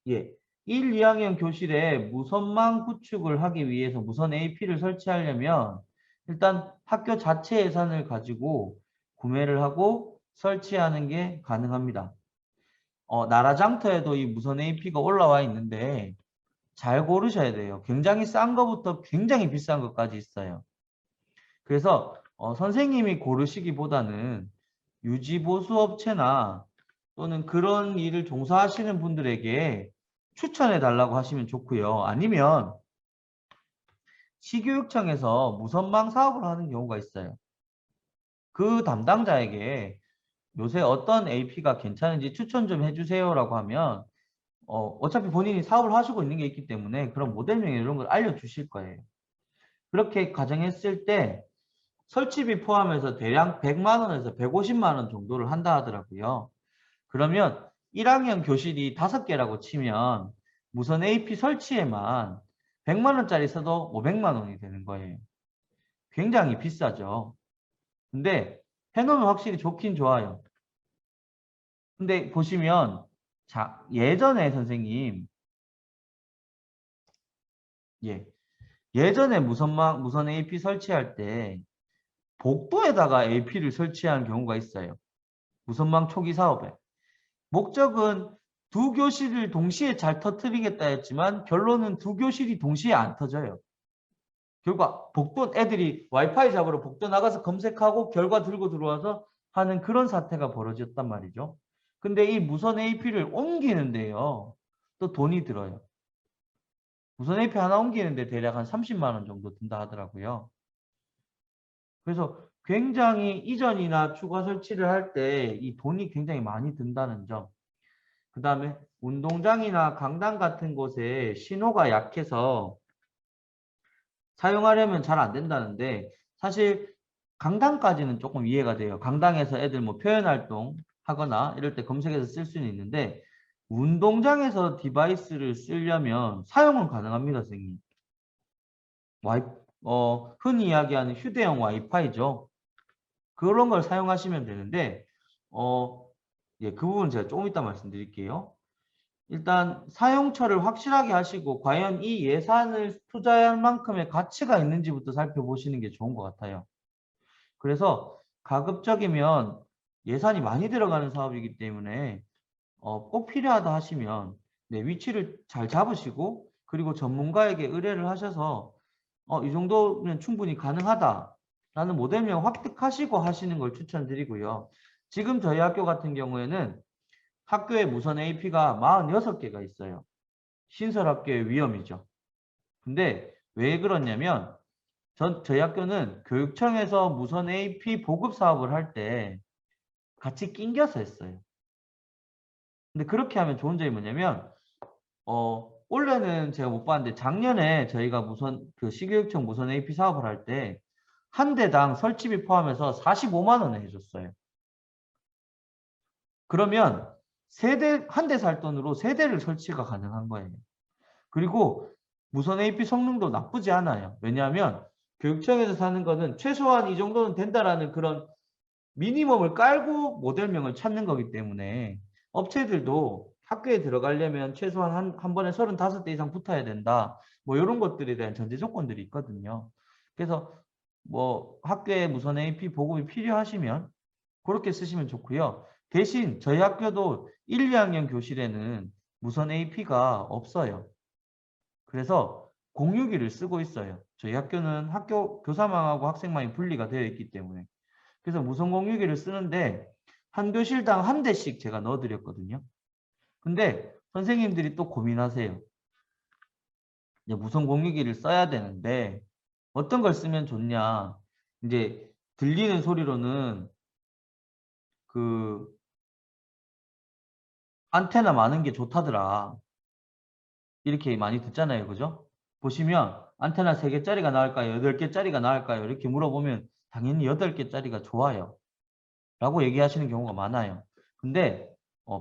예. 1, 2학년 교실에 무선망 구축을 하기 위해서 무선 AP를 설치하려면 일단 학교 자체 예산을 가지고 구매를 하고 설치하는 게 가능합니다. 나라장터에도 이 무선 AP가 올라와 있는데 잘 고르셔야 돼요. 굉장히 싼 거부터 굉장히 비싼 것까지 있어요. 그래서 선생님이 고르시기보다는 유지보수업체나 또는 그런 일을 종사하시는 분들에게 추천해 달라고 하시면 좋고요. 아니면 시교육청에서 무선망 사업을 하는 경우가 있어요. 그 담당자에게 요새 어떤 AP가 괜찮은지 추천 좀 해주세요라고 하면 어차피 본인이 사업을 하시고 있는 게 있기 때문에 그런 모델명 이런 걸 알려주실 거예요. 그렇게 가정했을 때 설치비 포함해서 대략 100만 원에서 150만 원 정도를 한다 하더라고요. 그러면 1학년 교실이 5개라고 치면 무선 AP 설치에만 100만 원짜리 써도 500만 원이 되는 거예요. 굉장히 비싸죠. 근데 해놓으면 확실히 좋긴 좋아요. 근데 보시면 자, 예전에 선생님 예전에 무선 AP 설치할 때 복도에다가 AP를 설치한 경우가 있어요. 무선망 초기 사업에. 목적은 두 교실을 동시에 잘 터뜨리겠다 했지만 결론은 두 교실이 동시에 안 터져요. 결과 복도 애들이 와이파이 잡으러 복도 나가서 검색하고 결과 들고 들어와서 하는 그런 사태가 벌어졌단 말이죠. 근데 이 무선 AP를 옮기는데요. 또 돈이 들어요. 무선 AP 하나 옮기는데 대략 한 30만 원 정도 든다 하더라고요. 그래서 굉장히 이전이나 추가 설치를 할 때 이 돈이 굉장히 많이 든다는 점. 그 다음에 운동장이나 강당 같은 곳에 신호가 약해서 사용하려면 잘 안 된다는데 사실 강당까지는 조금 이해가 돼요. 강당에서 애들 뭐 표현 활동 하거나 이럴 때 검색해서 쓸 수는 있는데 운동장에서 디바이스를 쓰려면 사용은 가능합니다, 선생님. 와이, 흔히 이야기하는 휴대용 와이파이죠. 그런 걸 사용하시면 되는데, 예, 그 부분 제가 조금 이따 말씀드릴게요. 일단 사용처를 확실하게 하시고 과연 이 예산을 투자할 만큼의 가치가 있는지부터 살펴보시는 게 좋은 것 같아요. 그래서 가급적이면 예산이 많이 들어가는 사업이기 때문에 꼭 필요하다 하시면 네, 위치를 잘 잡으시고 그리고 전문가에게 의뢰를 하셔서 이 정도면 충분히 가능하다라는 모델명 확득하시고 하시는 걸 추천드리고요. 지금 저희 학교 같은 경우에는 학교에 무선 AP가 46개가 있어요. 신설학교의 위험이죠. 근데 왜 그러냐면 저희 학교는 교육청에서 무선 AP 보급 사업을 할 때 같이 낑겨서 했어요. 근데 그렇게 하면 좋은 점이 뭐냐면 올해는 제가 못 봤는데 작년에 저희가 시교육청 무선 AP 사업을 할 때 한 대당 설치비 포함해서 45만 원을 해줬어요. 그러면 한 대 살 돈으로 세 대를 설치가 가능한 거예요. 그리고 무선 AP 성능도 나쁘지 않아요. 왜냐하면 교육청에서 사는 거는 최소한 이 정도는 된다라는 그런 미니멈을 깔고 모델명을 찾는 거기 때문에 업체들도 학교에 들어가려면 최소한 한 번에 35대 이상 붙어야 된다. 뭐 이런 것들에 대한 전제 조건들이 있거든요. 그래서 뭐 학교에 무선 AP 보급이 필요하시면 그렇게 쓰시면 좋고요. 대신 저희 학교도 1, 2학년 교실에는 무선 AP가 없어요. 그래서 공유기를 쓰고 있어요. 저희 학교는 학교 교사망하고 학생망이 분리가 되어 있기 때문에. 그래서 무선 공유기를 쓰는데 한 교실당 한 대씩 제가 넣어드렸거든요. 근데 선생님들이 또 고민하세요. 이제 무선 공유기를 써야 되는데 어떤 걸 쓰면 좋냐. 이제 들리는 소리로는 그 안테나 많은 게 좋다더라. 이렇게 많이 듣잖아요. 그죠? 보시면 안테나 3개짜리가 나을까요? 8개짜리가 나을까요? 이렇게 물어보면 당연히 8개짜리가 좋아요. 라고 얘기하시는 경우가 많아요. 근데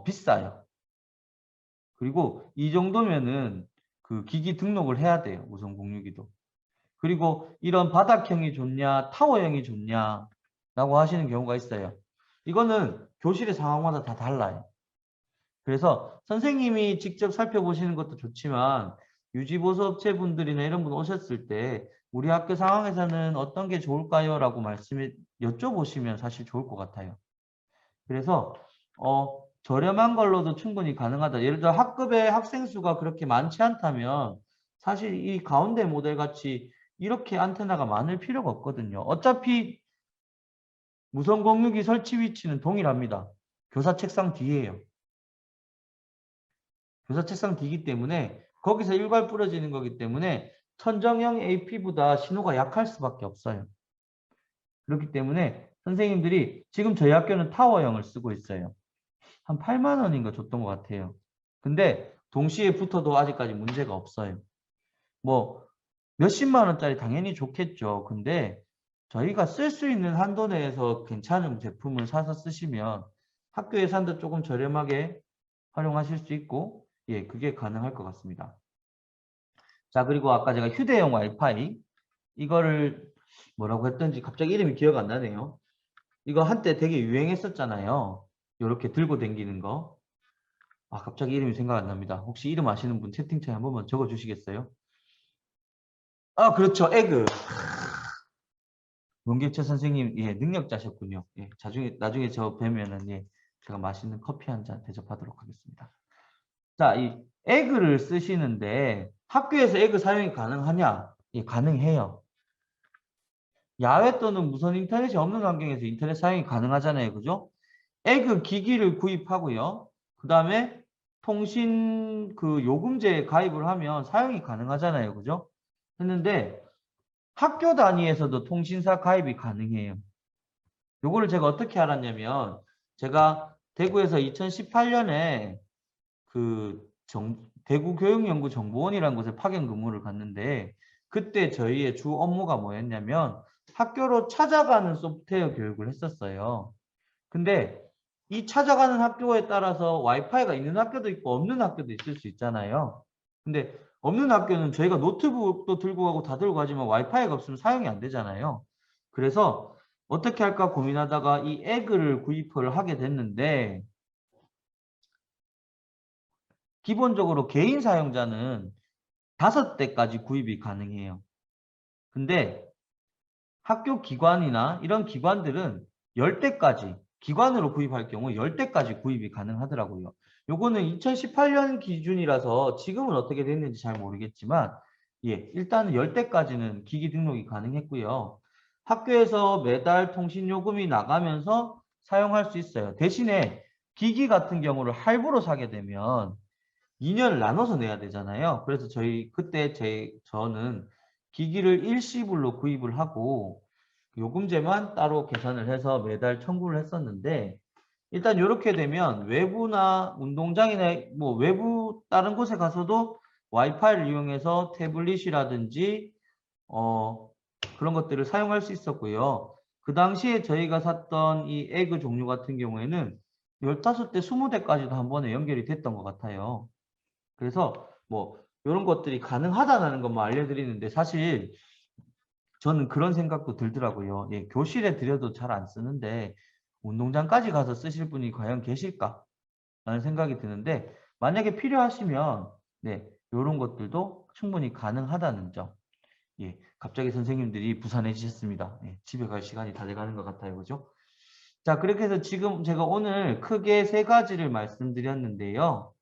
비싸요. 그리고 이 정도면은 그 기기 등록을 해야 돼요. 무선 공유기도. 그리고 이런 바닥형이 좋냐, 타워형이 좋냐 라고 하시는 경우가 있어요. 이거는 교실의 상황마다 다 달라요. 그래서 선생님이 직접 살펴보시는 것도 좋지만 유지보수 업체분들이나 이런 분 오셨을 때 우리 학교 상황에서는 어떤 게 좋을까요? 라고 여쭤보시면 사실 좋을 것 같아요. 그래서 저렴한 걸로도 충분히 가능하다. 예를 들어 학급의 학생 수가 그렇게 많지 않다면 사실 이 가운데 모델 같이 이렇게 안테나가 많을 필요가 없거든요. 어차피 무선 공유기 설치 위치는 동일합니다. 교사 책상 뒤에요. 교사 책상 뒤이기 때문에 거기서 일괄 뿌려지는 거기 때문에 천정형 AP보다 신호가 약할 수밖에 없어요. 그렇기 때문에 선생님들이 지금 저희 학교는 타워형을 쓰고 있어요. 한 8만 원인가 줬던 것 같아요. 근데 동시에 붙어도 아직까지 문제가 없어요. 뭐 몇십만 원짜리 당연히 좋겠죠. 근데 저희가 쓸 수 있는 한도 내에서 괜찮은 제품을 사서 쓰시면 학교 예산도 조금 저렴하게 활용하실 수 있고 예, 그게 가능할 것 같습니다. 자, 그리고 아까 제가 휴대용 와이파이 이거를 뭐라고 했던지 갑자기 이름이 기억 안 나네요. 이거 한때 되게 유행했었잖아요. 이렇게 들고 다니는 거. 아, 갑자기 이름이 생각 안 납니다. 혹시 이름 아시는 분 채팅창에 한 번만 적어 주시겠어요? 아, 그렇죠. 에그. 문길철 선생님, 예, 능력자셨군요. 예, 나중에 저 뵈면은, 예, 제가 맛있는 커피 한 잔 대접하도록 하겠습니다. 자, 이 에그를 쓰시는데 학교에서 에그 사용이 가능하냐? 예, 가능해요. 야외 또는 무선 인터넷이 없는 환경에서 인터넷 사용이 가능하잖아요. 그죠? 에그 기기를 구입하고요. 그 다음에 통신 그 요금제에 가입을 하면 사용이 가능하잖아요. 그죠? 했는데 학교 단위에서도 통신사 가입이 가능해요. 요거를 제가 어떻게 알았냐면 제가 대구에서 2018년에 그 대구교육연구정보원이라는 곳에 파견 근무를 갔는데 그때 저희의 주 업무가 뭐였냐면 학교로 찾아가는 소프트웨어 교육을 했었어요. 근데 이 찾아가는 학교에 따라서 와이파이가 있는 학교도 있고 없는 학교도 있을 수 있잖아요. 근데 없는 학교는 저희가 노트북도 들고 가고 다 들고 가지만 와이파이가 없으면 사용이 안 되잖아요. 그래서 어떻게 할까 고민하다가 이 에그를 구입을 하게 됐는데, 기본적으로 개인 사용자는 5대까지 구입이 가능해요. 근데 학교 기관이나 이런 기관들은 10대까지, 기관으로 구입할 경우 10대까지 구입이 가능하더라고요. 요거는 2018년 기준이라서 지금은 어떻게 됐는지 잘 모르겠지만, 예, 일단 10대까지는 기기 등록이 가능했고요. 학교에서 매달 통신 요금이 나가면서 사용할 수 있어요. 대신에 기기 같은 경우를 할부로 사게 되면 2년을 나눠서 내야 되잖아요. 그래서 그때 저는 기기를 일시불로 구입을 하고 요금제만 따로 계산을 해서 매달 청구를 했었는데, 일단 이렇게 되면 외부나 운동장이나 뭐 외부 다른 곳에 가서도 와이파이를 이용해서 태블릿이라든지 그런 것들을 사용할 수 있었고요. 그 당시에 저희가 샀던 이 에그 종류 같은 경우에는 15대, 20대까지도 한 번에 연결이 됐던 것 같아요. 그래서 뭐 이런 것들이 가능하다는 것만 알려드리는데, 사실 저는 그런 생각도 들더라고요. 예, 교실에 들여도 잘 안 쓰는데 운동장까지 가서 쓰실 분이 과연 계실까? 라는 생각이 드는데, 만약에 필요하시면 네, 이런 것들도 충분히 가능하다는 점. 예, 갑자기 선생님들이 부산해지셨습니다. 예, 집에 갈 시간이 다 돼가는 것 같아요. 그죠? 자, 그렇게 해서 지금 제가 오늘 크게 3가지를 말씀드렸는데요.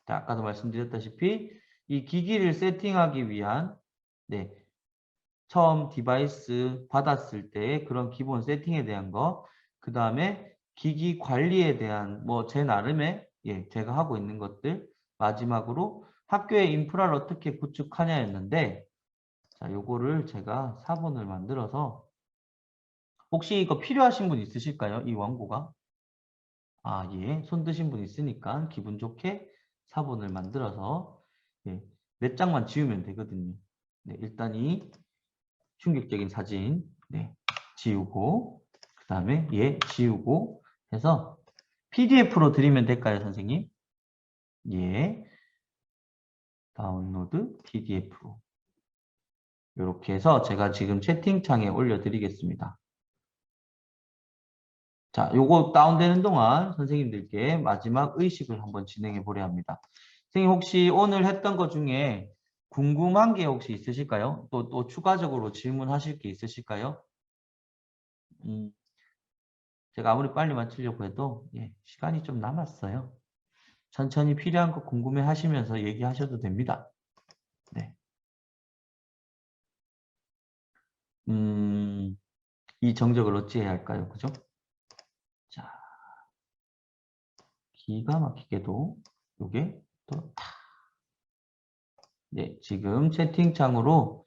자, 아까도 말씀드렸다시피 이 기기를 세팅하기 위한, 네, 처음 디바이스 받았을 때 그런 기본 세팅에 대한 거, 그 다음에 기기 관리에 대한 뭐 제 나름의, 예, 제가 하고 있는 것들, 마지막으로 학교의 인프라를 어떻게 구축하냐였는데, 자, 요거를 제가 사본을 만들어서, 혹시 이거 필요하신 분 있으실까요? 이 원고가? 아, 예. 손 드신 분 있으니까 기분 좋게 사본을 만들어서, 예, 몇 장만 지우면 되거든요. 네, 일단 이 충격적인 사진, 네, 지우고, 그 다음에 예, 지우고 해서 PDF로 드리면 될까요, 선생님? 예, 다운로드 PDF로. 이렇게 해서 제가 지금 채팅창에 올려드리겠습니다. 자, 요거 다운되는 동안 선생님들께 마지막 의식을 한번 진행해 보려 합니다. 선생님, 혹시 오늘 했던 것 중에 궁금한 게 혹시 있으실까요? 또 추가적으로 질문하실 게 있으실까요? 음, 제가 아무리 빨리 마치려고 해도 예, 시간이 좀 남았어요. 천천히 필요한 거 궁금해 하시면서 얘기하셔도 됩니다. 네. 이 정적을 어찌해야 할까요? 그죠? 자, 기가 막히게도 요게 또 네, 지금 채팅창으로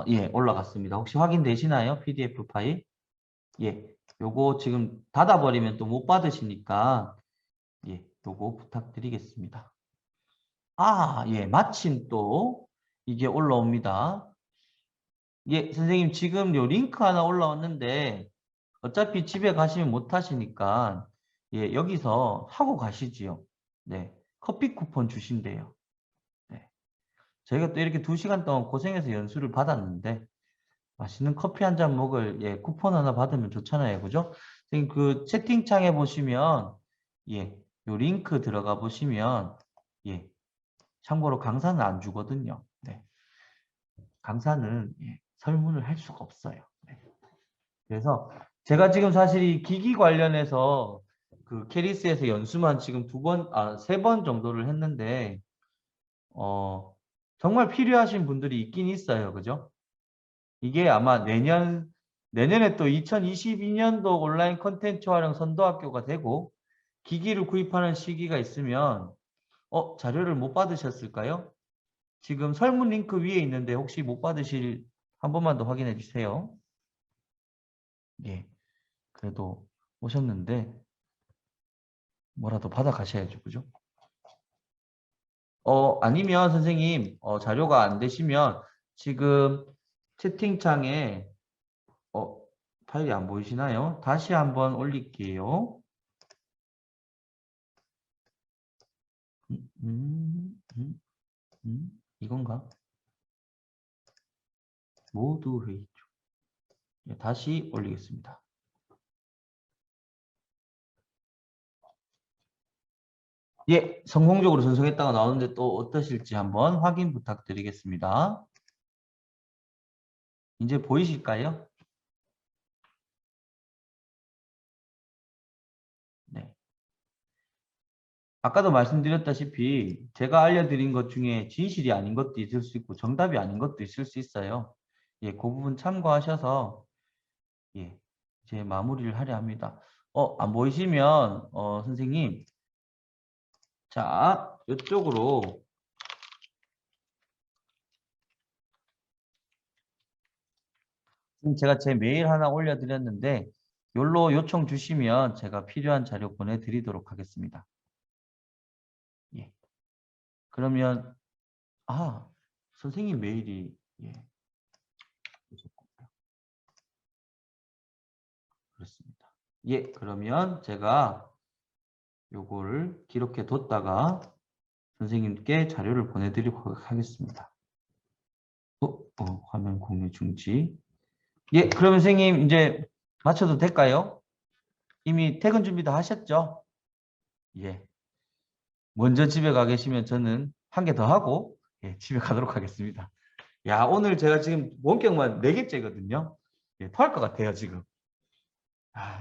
예, 올라갔습니다. 혹시 확인되시나요? PDF 파일? 예, 요거 지금 닫아버리면 또 못 받으시니까 예, 요거 부탁드리겠습니다. 예, 마침 또 이게 올라옵니다. 예, 선생님 지금 요 링크 하나 올라왔는데 어차피 집에 가시면 못 하시니까 예, 여기서 하고 가시지요. 네, 커피 쿠폰 주신대요. 네. 저희가 또 이렇게 2시간 동안 고생해서 연수를 받았는데 맛있는 커피 한 잔 먹을 예, 쿠폰 하나 받으면 좋잖아요. 그죠? 선생님 그 채팅창에 보시면 예, 요 링크 들어가 보시면 예, 참고로 강사는 안 주거든요. 네. 강사는 예, 설문을 할 수가 없어요. 네. 그래서 제가 지금 사실 이 기기 관련해서 그 캐리스에서 연수만 지금 3번 정도를 했는데 정말 필요하신 분들이 있긴 있어요. 그죠? 이게 아마 내년에 또 2022년도 온라인 콘텐츠 활용 선도학교가 되고 기기를 구입하는 시기가 있으면 자료를 못 받으셨을까요? 지금 설문 링크 위에 있는데 혹시 못 받으실 한 번만 더 확인해 주세요. 예. 그래도 오셨는데 뭐라도 받아 가셔야죠. 그죠? 아니면 선생님 자료가 안 되시면 지금 채팅창에 파일이 안 보이시나요? 다시 한번 올릴게요. 이건가? 모두 회의 중. 예, 다시 올리겠습니다. 예, 성공적으로 전송했다가 나오는데 또 어떠실지 한번 확인 부탁드리겠습니다. 이제 보이실까요? 네. 아까도 말씀드렸다시피 제가 알려드린 것 중에 진실이 아닌 것도 있을 수 있고 정답이 아닌 것도 있을 수 있어요. 예, 그 부분 참고하셔서 예, 이제 마무리를 하려 합니다. 안 보이시면 선생님 자, 이쪽으로 지금 제가 제 메일 하나 올려드렸는데 요로 요청 주시면 제가 필요한 자료 보내드리도록 하겠습니다. 예. 그러면 선생님 메일이 예. 그렇습니다. 예, 그러면 제가 요거를 기록해 뒀다가 선생님께 자료를 보내드리도록 하겠습니다. 화면 공유 중지. 예, 그러면 선생님 이제 마쳐도 될까요? 이미 퇴근 준비 다 하셨죠? 예. 먼저 집에 가 계시면 저는 한 개 더 하고 예, 집에 가도록 하겠습니다. 야, 오늘 제가 지금 원격만 4개째거든요. 예, 토할 것 같아요, 지금.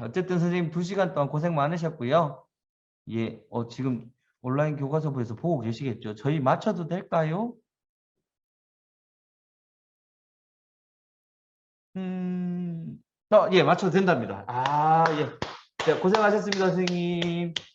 어쨌든 선생님 2시간 동안 고생 많으셨고요. 예, 지금 온라인 교과서부에서 보고 계시겠죠? 저희 마쳐도 될까요? 예, 마쳐도 된답니다. 예. 자, 고생하셨습니다, 선생님.